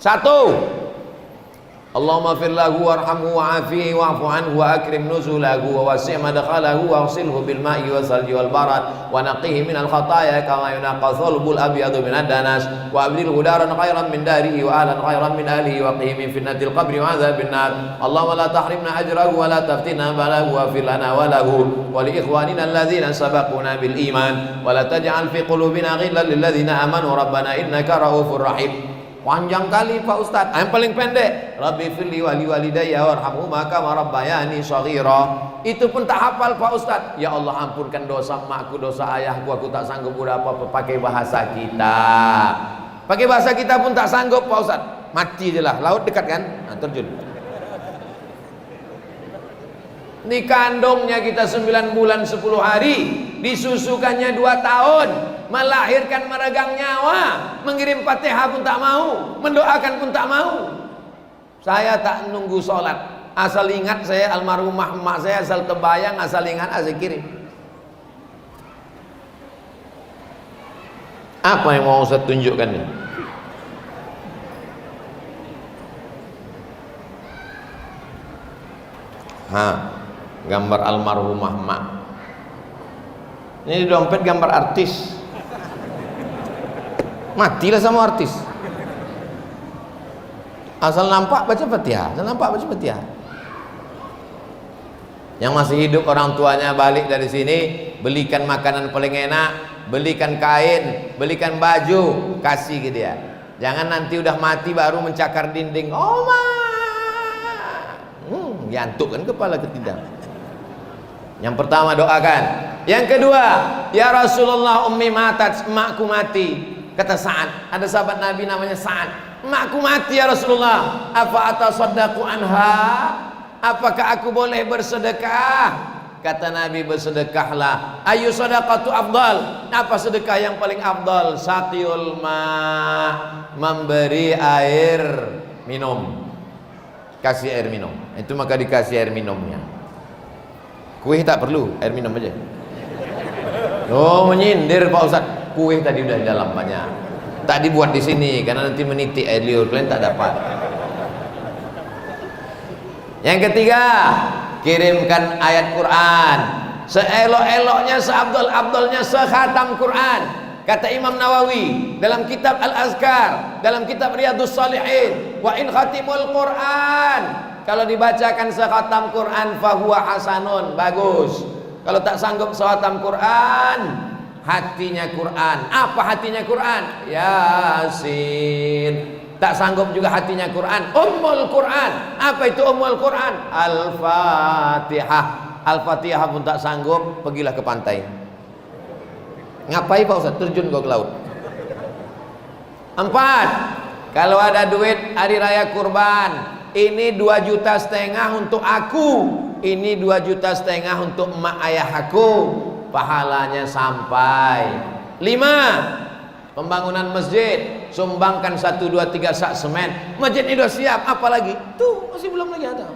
Allahumma fir lahu warhamhu wa'afihi wa'fu anhu wa akrim nuzulahu wa wasi' madkhalahu wa agsilhu bil ma'i wal salji wal barad wa naqihi minal khataaya kama yunaqqa thawbul abyadu minad danas wa abdilhu daran khairan min darihi wa ahlan khairan min ahlihi wa qihi min fitnatil qabri wa adzabin nar. Allahumma la tahrimna ajrahu wa la taftinna balahu wa fir lana wa lahu wa li ikhwanina alladhina sabaquna bil iman wa la taj'al fi qulubina ghillan lil ladzina amanu rabbana innaka raufur rahim. Panjang kali Pak Ustadz. Yang paling pendek, Rabbi firli wali walidayya warhamhuma kama rabbayani shaghira. Itu pun tak hafal Pak Ustadz. Ya Allah ampunkan dosa emakku, dosa ayahku, aku tak sanggup udah apa-apa. Pakai bahasa kita. Pakai bahasa kita pun tak sanggup Pak Ustadz. Mati je lah. Laut dekat kan? Nah, terjun. Dikandungnya kita 9 bulan 10 hari, disusukannya 2 tahun, melahirkan meregang nyawa, mengirim Fatihah pun tak mau, mendoakan pun tak mau. Saya tak nunggu sholat, asal ingat saya almarhumah emak saya, asal terbayang, asal ingat asal kirim. Apa yang mau saya tunjukkan nih? Gambar almarhumah emak. Ini di dompet gambar artis. Matilah sama artis. Asal nampak baca Fatihah, asal nampak baca Fatihah. Yang masih hidup orang tuanya balik dari sini, belikan makanan paling enak, belikan kain, belikan baju, kasih ke dia. Jangan nanti udah mati baru mencakar dinding. Oh ma, ngantuk kan kepala ketidang. Yang pertama doakan. Yang kedua, ya Rasulullah ummi matat, emakku mati. Kata Sa'ad, ada sahabat Nabi namanya Sa'ad, emakku mati ya Rasulullah, apa atasaddaqu anha? Apakah aku boleh bersedekah? Kata Nabi, bersedekahlah. Ayu sadaqatu afdal? Apa sedekah yang paling afdal? Saqiyul ma, memberi air minum. Kasih air minum. Itu maka dikasih air minumnya. Kuih tak perlu, air minum aja. Oh, menyindir Pak Ustaz. Kuih tadi udah di dalam banyak. Tak dibuat di sini karena nanti menitik air liur, kalian tak dapat. Yang ketiga, kirimkan ayat Quran. Seelok-eloknya, seabdol-abdolnya sekhatam Quran. Kata Imam Nawawi dalam kitab Al-Azkar, dalam kitab Riyadhus Shalihin, wa in khatimul Quran, kalau dibacakan sekhatam Quran fahuwa hasanun, bagus. Kalau tak sanggup sekhatam Quran, hatinya Quran. Apa hatinya Quran? Yasin. Tak sanggup juga hatinya Quran, Ummul Quran. Apa itu Ummul Quran? Al-Fatihah. Al-Fatihah pun tak sanggup, pergilah ke pantai. Ngapain Pak Ustaz? Terjun kau ke laut. 4. Kalau ada duit hari raya kurban, ini 2,5 juta untuk aku, ini 2,5 juta untuk emak ayah aku, pahalanya sampai. 5. Pembangunan masjid, sumbangkan 1, 2, 3 sak semen. Masjid ini sudah siap, apalagi? Tuh masih belum lagi ada.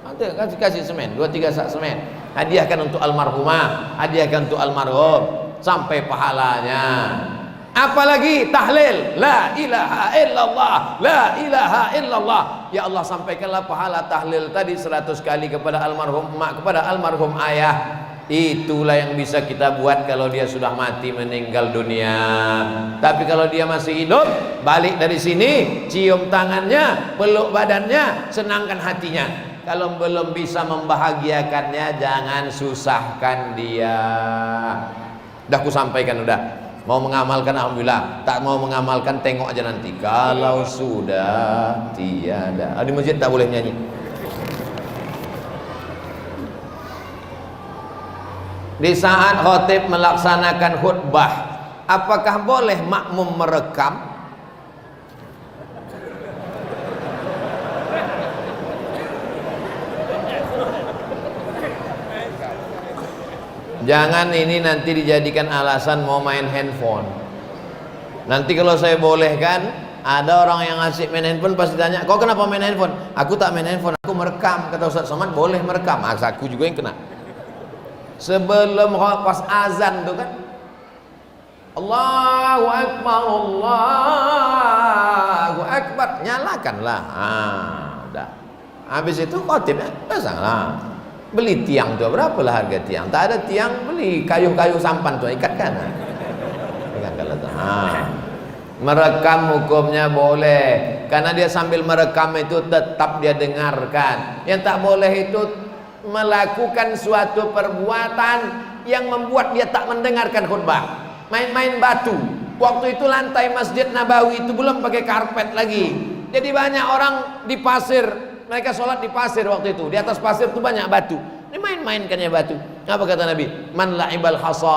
Ada kasih semen, 2, 3 sak semen. Hadiahkan untuk almarhumah, hadiahkan untuk almarhum, sampai pahalanya. Apalagi tahlil, la ilaha illallah, la ilaha illallah. Ya Allah, sampaikanlah pahala tahlil tadi 100 kali kepada almarhum emak, kepada almarhum ayah. Itulah yang bisa kita buat kalau dia sudah mati, meninggal dunia. Tapi kalau dia masih hidup, balik dari sini, cium tangannya, peluk badannya, senangkan hatinya. Kalau belum bisa membahagiakannya, jangan susahkan dia. Udah aku sampaikan, udah. Mau mengamalkan alhamdulillah, tak mau mengamalkan tengok aja nanti. Kalau sudah tiada, di masjid tak boleh nyanyi. Di saat khotib melaksanakan khutbah, apakah boleh makmum merekam? Jangan ini nanti dijadikan alasan mau main handphone. Nanti kalau saya bolehkan, ada orang yang asik main handphone pasti tanya, kau kenapa main handphone? Aku tak main handphone, aku merekam. Kata Ustaz Somad, boleh merekam. Aku juga yang kena. Sebelum pas azan tuh kan, Allahu Akbar, Allahu Akbar, nyalakanlah. Udah. Habis itu khotibnya pasanglah. Beli tiang tuh, berapalah harga tiang? Tak ada tiang, beli kayu-kayu sampan tuh, ikatkan. Merekam hukumnya boleh, karena dia sambil merekam itu tetap dia dengarkan. Yang tak boleh itu melakukan suatu perbuatan yang membuat dia tak mendengarkan khutbah. Main-main batu. Waktu itu lantai Masjid Nabawi itu belum pakai karpet lagi. Jadi banyak orang di pasir. Mereka sholat di pasir waktu itu. Di atas pasir itu banyak batu. Ini main-mainkannya batu. Apa kata Nabi? Man la'ibal hasa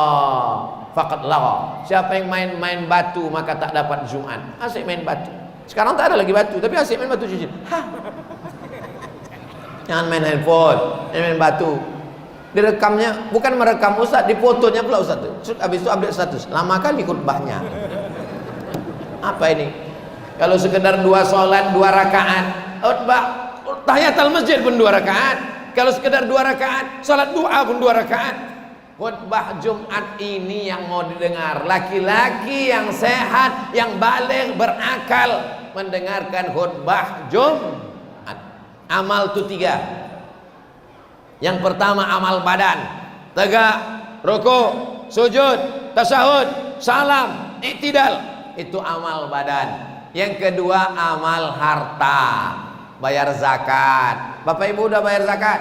faqad lagha. Siapa yang main-main batu maka tak dapat Jumat. Asik main batu. Sekarang tak ada lagi batu, tapi asik main batu cincin. Jangan main handphone, jangan main batu. Direkamnya, bukan merekam Ustaz, difotonya pula Ustaz tuh. Habis itu update status. Lama kali khutbahnya. Apa ini? Kalau sekedar 2 sholat 2 rakaat, khutbah tahiyatul masjid pun 2 rakaat. Kalau sekedar 2 rakaat, salat doa pun 2 rakaat. Khutbah Jumat ini yang mau didengar laki-laki yang sehat, yang baligh, berakal, mendengarkan khutbah Jumat. Amal itu 3. Yang pertama amal badan, tegak, rukuk, sujud, tasyahud, salam, i'tidal. Itu amal badan. Yang kedua amal harta, bayar zakat. Bapak Ibu udah bayar zakat?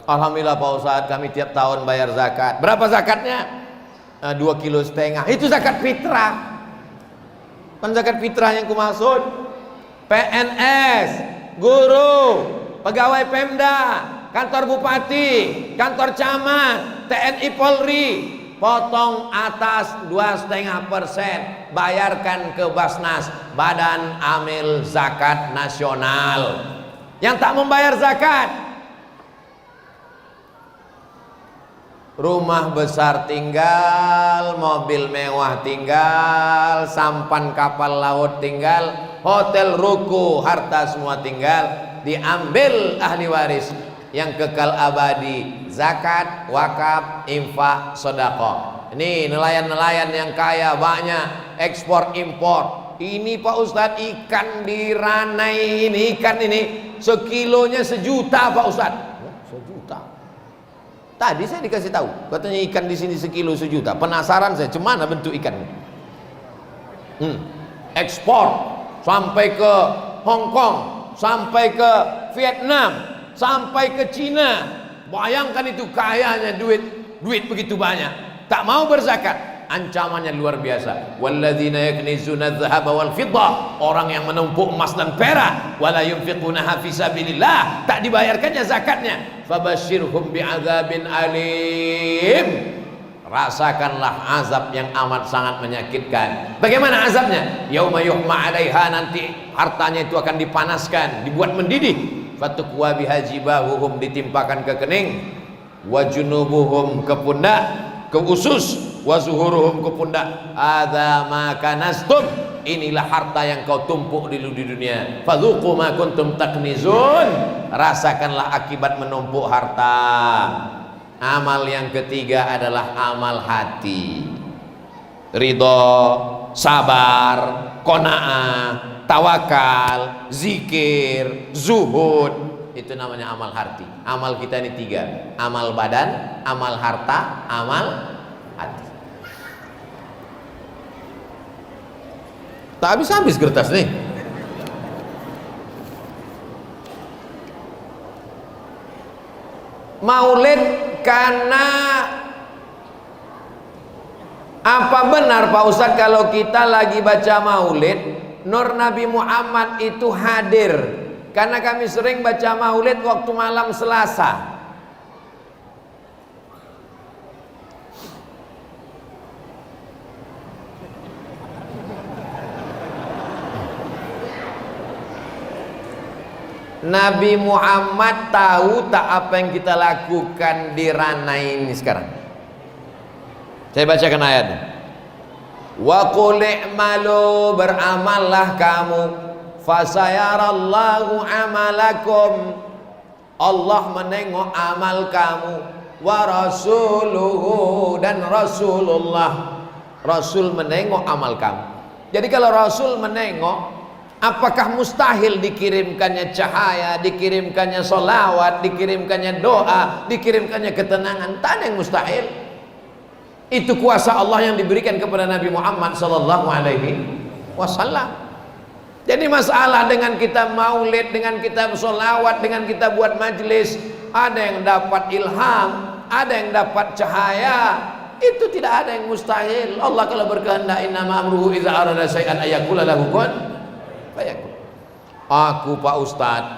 Alhamdulillah Pak Ustadz, kami tiap tahun bayar zakat. Berapa zakatnya? 2,5 kilo. Itu zakat fitrah. Kan zakat fitrah yang kumaksud. PNS, guru, pegawai Pemda, kantor bupati, kantor camat, TNI Polri, potong atas 2,5%, bayarkan ke Basnas, Badan Amil Zakat Nasional. Yang tak membayar zakat, rumah besar tinggal, mobil mewah tinggal, sampan kapal laut tinggal, hotel ruko, harta semua tinggal, diambil ahli waris. Yang kekal abadi, zakat, wakaf, infak, sedekah. Ini nelayan-nelayan yang kaya, banyak ekspor impor. Ini Pak Ustadz, ikan di Ranai ini, ikan ini sekilonya 1 juta Pak Ustadz. 1 juta. Tadi saya dikasih tahu, katanya ikan di sini sekilo 1 juta. Penasaran saya, cemana bentuk ikannya? Ekspor sampai ke Hong Kong, sampai ke Vietnam, sampai ke Cina. Bayangkan itu kayanya duit begitu banyak, tak mau berzakat. Ancamannya luar biasa. Walladzina yaknizuna adh-dhahaba wal fiddah, orang yang menumpuk emas dan perak, wala yunfiqunaha fi sabilillah, tak dibayarkannya zakatnya. Fabashshirhum bi'adzabin alim, rasakanlah azab yang amat sangat menyakitkan. Bagaimana azabnya? Yauma yuhma 'alaiha, nanti hartanya itu akan dipanaskan, dibuat mendidih. Fatukwa bihajibahuhum, ditimpakan ke kening, wa junubuhum ke pundak, ke usus, wa zuhuruhum ke pundak. Adza ma kanastum, inilah harta yang kau tumpuk di dunia. Fadzuqu ma kuntum taknizun, rasakanlah akibat menumpuk harta. Amal yang ketiga adalah amal hati. ridho, sabar, qanaah, tawakal, zikir, zuhud. Itu namanya amal hati. Amal kita ini 3, amal badan, amal harta, amal hati. Tak habis-habis kertas nih. Maulid karena apa benar Pak Ustadz kalau kita lagi baca maulid Nur Nabi Muhammad itu hadir? Karena kami sering baca maulid waktu malam Selasa. Nabi Muhammad tahu tak apa yang kita lakukan di ranah ini sekarang? Saya bacakan ayatnya. Wa qul i'malu, beramallah kamu, fasayarallahu amalakum, Allah menengok amal kamu, wa rasuluhu, dan Rasulullah, Rasul menengok amal kamu. Jadi kalau Rasul menengok, apakah mustahil dikirimkannya cahaya, dikirimkannya solawat, dikirimkannya doa, dikirimkannya ketenangan? Tak ada yang mustahil. Itu kuasa Allah yang diberikan kepada Nabi Muhammad sallallahu alaihi wasallam. Jadi masalah dengan kita maulid, dengan kita solawat, dengan kita buat majlis, ada yang dapat ilham, ada yang dapat cahaya. Itu tidak ada yang mustahil. Allah kalau berkehendak, innama amruhu idza arada syai'an ayaqula lahu kun fayakun. Aku Pak Ustadz,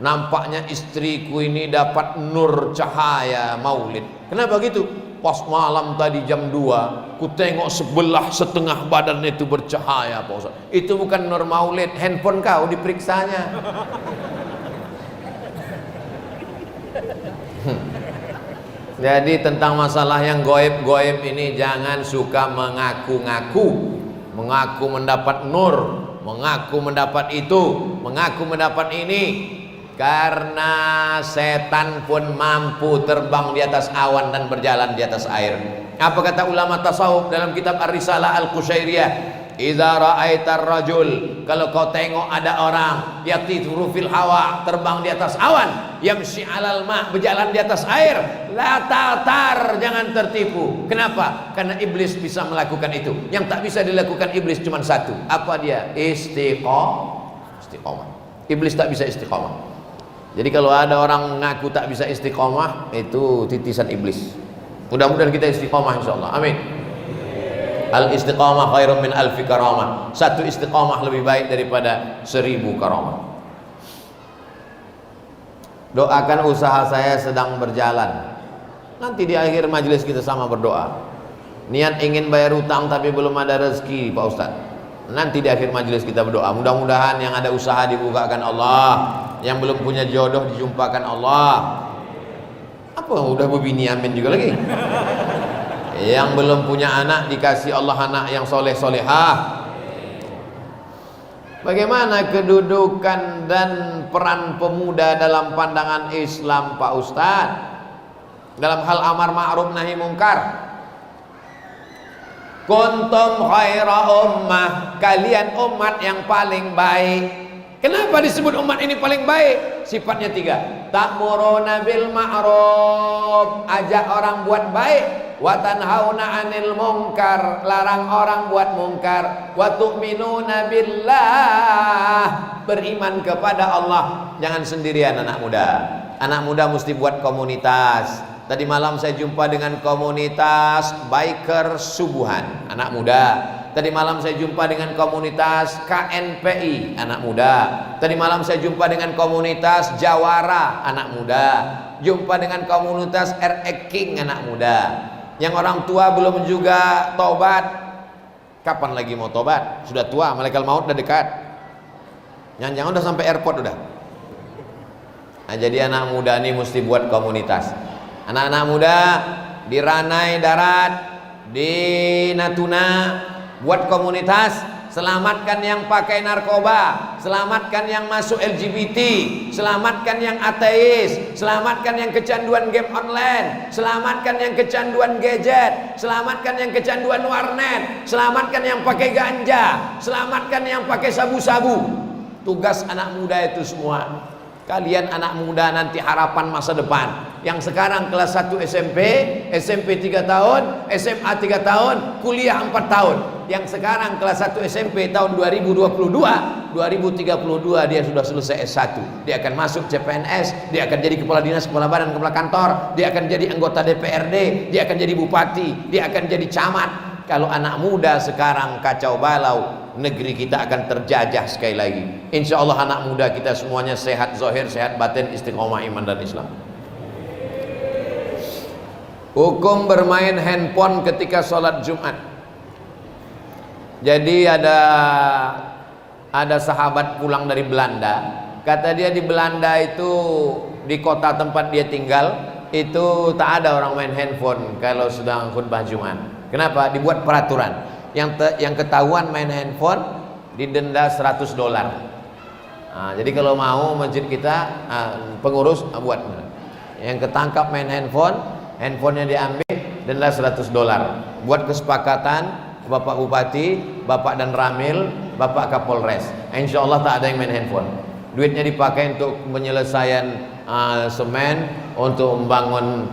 nampaknya istriku ini dapat nur cahaya maulid. Kenapa gitu? Pas malam tadi jam 2, ku tengok sebelah setengah badannya itu bercahaya Pak Ustadz. Itu bukan nur maulid, handphone kau diperiksanya. Jadi tentang masalah yang goib-goib ini jangan suka mengaku-ngaku, mengaku mendapat nur, mengaku mendapat itu, mengaku mendapat ini. Karena setan pun mampu terbang di atas awan dan berjalan di atas air. Apa kata ulama tasawuf dalam kitab Ar-Risalah Al-Qushairiyah? Idza ra'aitar rajul, kalau kau tengok ada orang yatiru fil hawa, terbang di atas awan, yamshi 'alal ma', berjalan di atas air, la tatar, jangan tertipu. Kenapa? Karena iblis bisa melakukan itu. Yang tak bisa dilakukan iblis cuma satu. Apa dia? Istiqomah. Iblis tak bisa istiqomah. Jadi kalau ada orang mengaku tak bisa istiqomah, itu titisan iblis. Mudah-mudahan kita istiqomah insyaallah. Amin. Al istiqomah khairun min alfi karamah. Satu istiqomah lebih baik daripada 1000 karamah. Doakan usaha saya sedang berjalan. Nanti di akhir majelis kita sama berdoa. Niat ingin bayar utang tapi belum ada rezeki Pak Ustadz. Nanti di akhir majelis kita berdoa. Mudah-mudahan yang ada usaha dibukakan Allah, yang belum punya jodoh dijumpakan Allah. Apa udah berbini amin juga lagi? Yang belum punya anak dikasih Allah anak yang soleh-solehah. Bagaimana kedudukan dan peran pemuda dalam pandangan Islam Pak Ustadz? Dalam hal amar ma'ruf nahi mungkar. Kuntum khaira ummah, kalian umat yang paling baik. Kenapa disebut umat ini paling baik? Sifatnya 3. Ta'muruna bil ma'ruf, ajak orang buat baik. Wa tanhauna 'anil munkar, larang orang buat mungkar. Wa tu'minuna billah, beriman kepada Allah. Jangan sendirian anak muda. Anak muda mesti buat komunitas. Tadi malam saya jumpa dengan komunitas biker subuhan, anak muda. Tadi malam saya jumpa dengan komunitas KNPI, anak muda. Tadi malam saya jumpa dengan komunitas Jawara, anak muda. Jumpa dengan komunitas RX King, anak muda. Yang orang tua belum juga tobat. Kapan lagi mau tobat? Sudah tua, malaikat maut udah dekat. Jangan-jangan udah sampai airport udah. Nah, jadi anak muda ini mesti buat komunitas. Anak-anak muda di Ranai Darat, di Natuna, buat komunitas. selamatkan yang pakai narkoba, selamatkan yang masuk LGBT, selamatkan yang ateis, selamatkan yang kecanduan game online, selamatkan yang kecanduan gadget, selamatkan yang kecanduan warnet, selamatkan yang pakai ganja, selamatkan yang pakai sabu-sabu. Tugas anak muda itu semua. Kalian anak muda nanti harapan masa depan. Yang sekarang kelas 1 SMP, SMP 3 tahun, SMA 3 tahun, kuliah 4 tahun. Yang sekarang kelas 1 SMP tahun 2022, 2032 dia sudah selesai S1. Dia akan masuk CPNS, dia akan jadi kepala dinas, kepala badan, kepala kantor, dia akan jadi anggota DPRD, dia akan jadi bupati, dia akan jadi camat. Kalau anak muda sekarang kacau balau, negeri kita akan terjajah sekali lagi. Insya Allah anak muda kita semuanya sehat zahir, sehat batin, istiqomah iman dan Islam. Hukum bermain handphone ketika sholat Jumat. Jadi ada sahabat pulang dari Belanda. Kata dia di Belanda itu, di kota tempat dia tinggal, itu tak ada orang main handphone kalau sedang khutbah Jumat. Kenapa? Dibuat peraturan. Yang ketahuan main handphone didenda $100. Nah, jadi kalau mau masjid kita pengurus buat. Yang ketangkap main handphone, handphonenya diambil, denda $100. Buat kesepakatan Bapak Bupati, Bapak dan Ramil, Bapak Kapolres. Insya Allah tak ada yang main handphone. Duitnya dipakai untuk penyelesaian semen, untuk membangun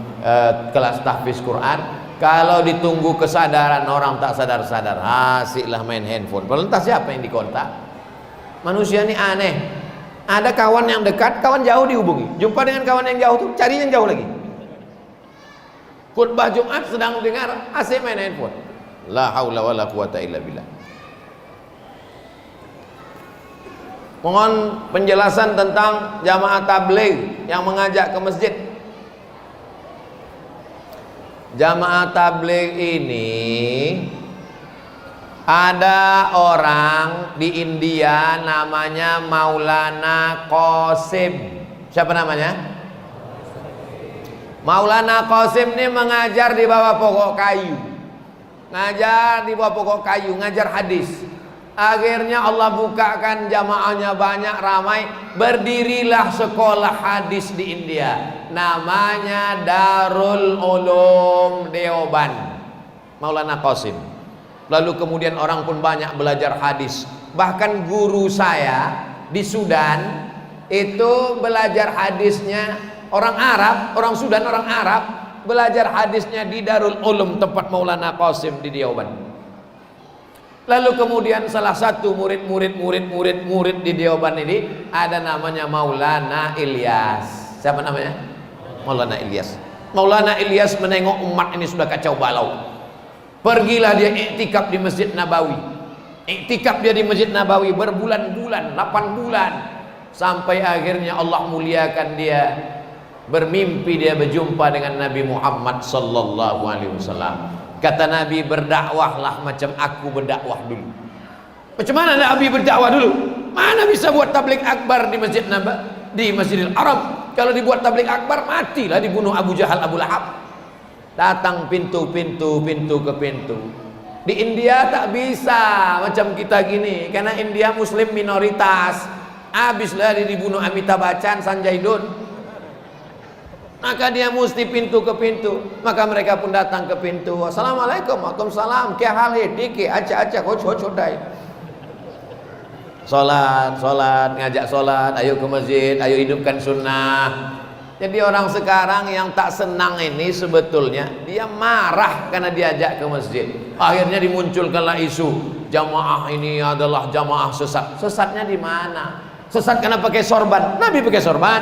kelas tahfiz Quran. Kalau ditunggu kesadaran orang tak sadar-sadar, asiklah main handphone. Entah siapa yang dikontak. Manusia ini aneh. Ada kawan yang dekat, kawan jauh dihubungi. Jumpa dengan kawan yang jauh tuh, cari yang jauh lagi. Khutbah Jumat sedang dengar, asik main handphone. La haula wala quwata illa billah. Mohon penjelasan tentang jamaah tabligh yang mengajak ke masjid. Jamaah tabligh ini ada orang di India namanya Maulana Qasim. Siapa namanya? Maulana Qasim ini mengajar di bawah pokok kayu. Ngajar di bawah pokok kayu, ngajar hadis. Akhirnya Allah bukakan jamaahnya banyak, ramai. Berdirilah sekolah hadis di India. Namanya Darul Ulum Deoban. Maulana Qasim. Lalu kemudian orang pun banyak belajar hadis. Bahkan guru saya di Sudan itu belajar hadisnya orang Arab, orang Sudan, orang Arab, belajar hadisnya di Darul Ulum tempat Maulana Qasim di Deoban. Lalu kemudian salah satu murid di Deoban ini ada namanya Maulana Ilyas. Siapa namanya? Maulana Ilyas. Maulana Ilyas menengok umat ini sudah kacau balau. Pergilah dia iktikaf di Masjid Nabawi. Iktikaf dia di Masjid Nabawi berbulan-bulan, 8 bulan. Sampai akhirnya Allah muliakan dia. Bermimpi dia berjumpa dengan Nabi Muhammad sallallahu alaihi wasallam. Kata Nabi, berdakwahlah macam aku berdakwah dulu. Macam mana Nabi berdakwah dulu? Mana bisa buat tabligh akbar di Masjid di Masjidil Haram? Kalau dibuat tabligh akbar, matilah, dibunuh Abu Jahal, Abu Lahab. Datang pintu ke pintu. Di India tak bisa macam kita gini, karena India Muslim minoritas. Habislah dibunuh Amitabh Bachchan, Sanjay Dutt. Maka dia mesti pintu ke pintu. Maka mereka pun datang ke pintu. Assalamualaikum, waalaikumsalam. Kya hal hai? Dike, aca-aca, hodai. Solat, ngajak solat. Ayo ke masjid, ayo hidupkan sunnah. Jadi orang sekarang yang tak senang ini sebetulnya dia marah karena diajak ke masjid. Akhirnya dimunculkanlah isu jamaah ini adalah jamaah sesat. Sesatnya di mana? Sesat karena pakai sorban. Nabi pakai sorban.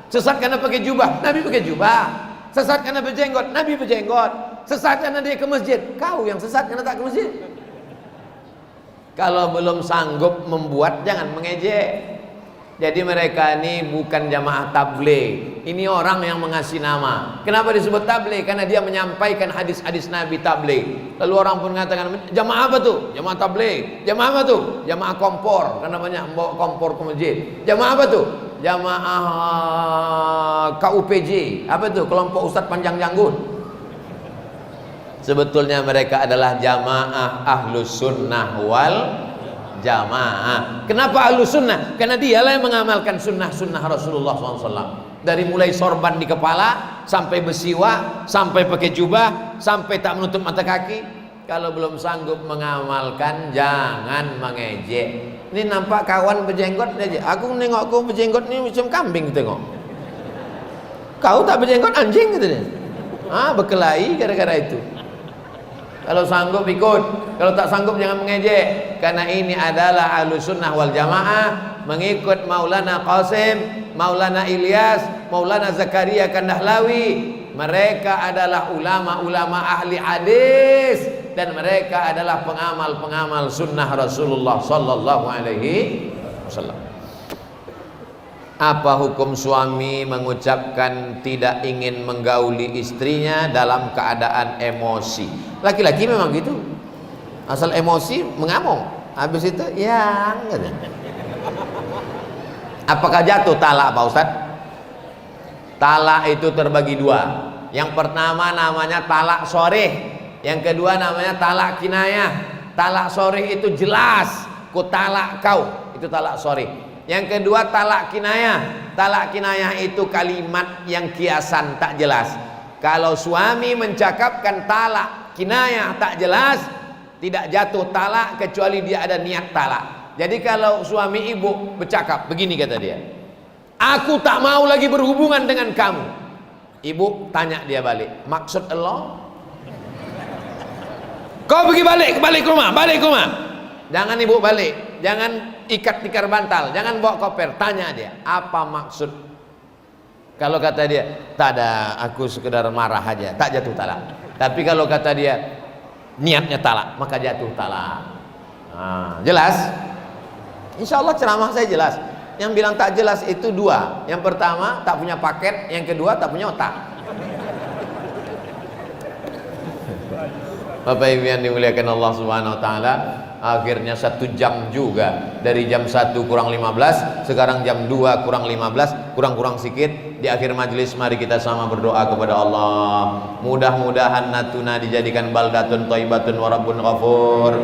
Sesat karena pakai jubah, Nabi pakai jubah. Sesat karena berjenggot, Nabi berjenggot. Sesat karena dia ke masjid, kau yang sesat karena tak ke masjid. Kalau belum sanggup membuat, jangan mengejek. Jadi mereka ini bukan jamaah tabligh. Ini orang yang mengasih nama. Kenapa disebut tabligh? Karena dia menyampaikan hadis-hadis Nabi tabligh. Lalu orang pun mengatakan, jamaah apa tuh? Jamaah tabligh. Jamaah apa tuh? Jamaah kompor. Karena banyak membawa kompor ke masjid. Jamaah apa tuh? Jamaah KUPJ. Apa tuh? Kelompok Ustadz Panjang Janggut. Sebetulnya mereka adalah jamaah Ahlus Sunnah wal jamaah. Kenapa ahlu sunnah? Karena dialah yang mengamalkan sunnah-sunnah Rasulullah SAW. Dari mulai sorban di kepala, sampai bersiwak, sampai pakai jubah, sampai tak menutup mata kaki. Kalau belum sanggup mengamalkan, jangan mengejek. Ini nampak kawan berjenggot aja. Aku nengok kau berjenggot ni macam kambing tengok. Kau tak berjenggot anjing gitu deh. Berkelahi gara-gara itu. Kalau sanggup ikut, kalau tak sanggup jangan mengejek. Karena ini adalah ahlu sunnah wal jamaah, mengikut Maulana Qasim, Maulana Ilyas, Maulana Zakaria Kandahlawi. Mereka adalah ulama-ulama ahli hadis, dan mereka adalah pengamal-pengamal sunnah Rasulullah sallallahu alaihi wasallam. Apa hukum suami mengucapkan tidak ingin menggauli istrinya dalam keadaan emosi? Laki-laki memang gitu. Asal emosi mengamuk. Habis itu yang apakah jatuh talak Pak Ustaz? Talak itu terbagi dua. Yang pertama namanya talak sharih, yang kedua namanya talak kinayah. Talak sharih itu jelas, ku talak kau, itu talak sharih. Yang kedua talak kinayah. Talak kinayah itu kalimat yang kiasan, tak jelas. Kalau suami mencakapkan talak kinayah tak jelas, tidak jatuh talak kecuali dia ada niat talak. Jadi kalau suami ibu bercakap begini, kata dia, aku tak mau lagi berhubungan dengan kamu. Ibu tanya dia balik, maksud Allah? Kau pergi balik ke rumah, balik ke rumah. Jangan ibu balik, jangan ikat tikar bantal, jangan bawa koper. Tanya dia, apa maksud? Kalau kata dia, tak ada, aku sekedar marah aja, tak jatuh talak. Tapi kalau kata dia, niatnya talak, maka jatuh talak. Jelas? Insya Allah ceramah saya jelas. Yang bilang tak jelas itu dua. Yang pertama tak punya paket, yang kedua tak punya otak. Bapak Ibu yang dimuliakan Allah Subhanahu wa taala, akhirnya 1 jam juga. Dari jam 1 kurang 15, sekarang jam 2 kurang 15, kurang sikit. Di akhir majelis mari kita sama berdoa kepada Allah. Mudah-mudahan Natuna dijadikan baldatun thayyibatun wa rabbun ghafur.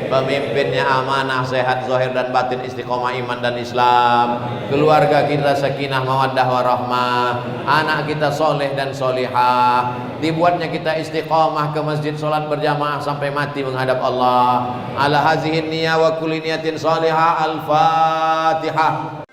Pemimpinnya amanah, sehat zahir dan batin, istiqomah iman dan Islam. Keluarga kita sakinah mawaddah warahmah. Anak kita soleh dan solihah. Dibuatnya kita istiqomah ke masjid, solat berjamaah sampai mati menghadap Allah. Ala hazihin niyya wa kulli niyatin salihah. Al-Fatihah.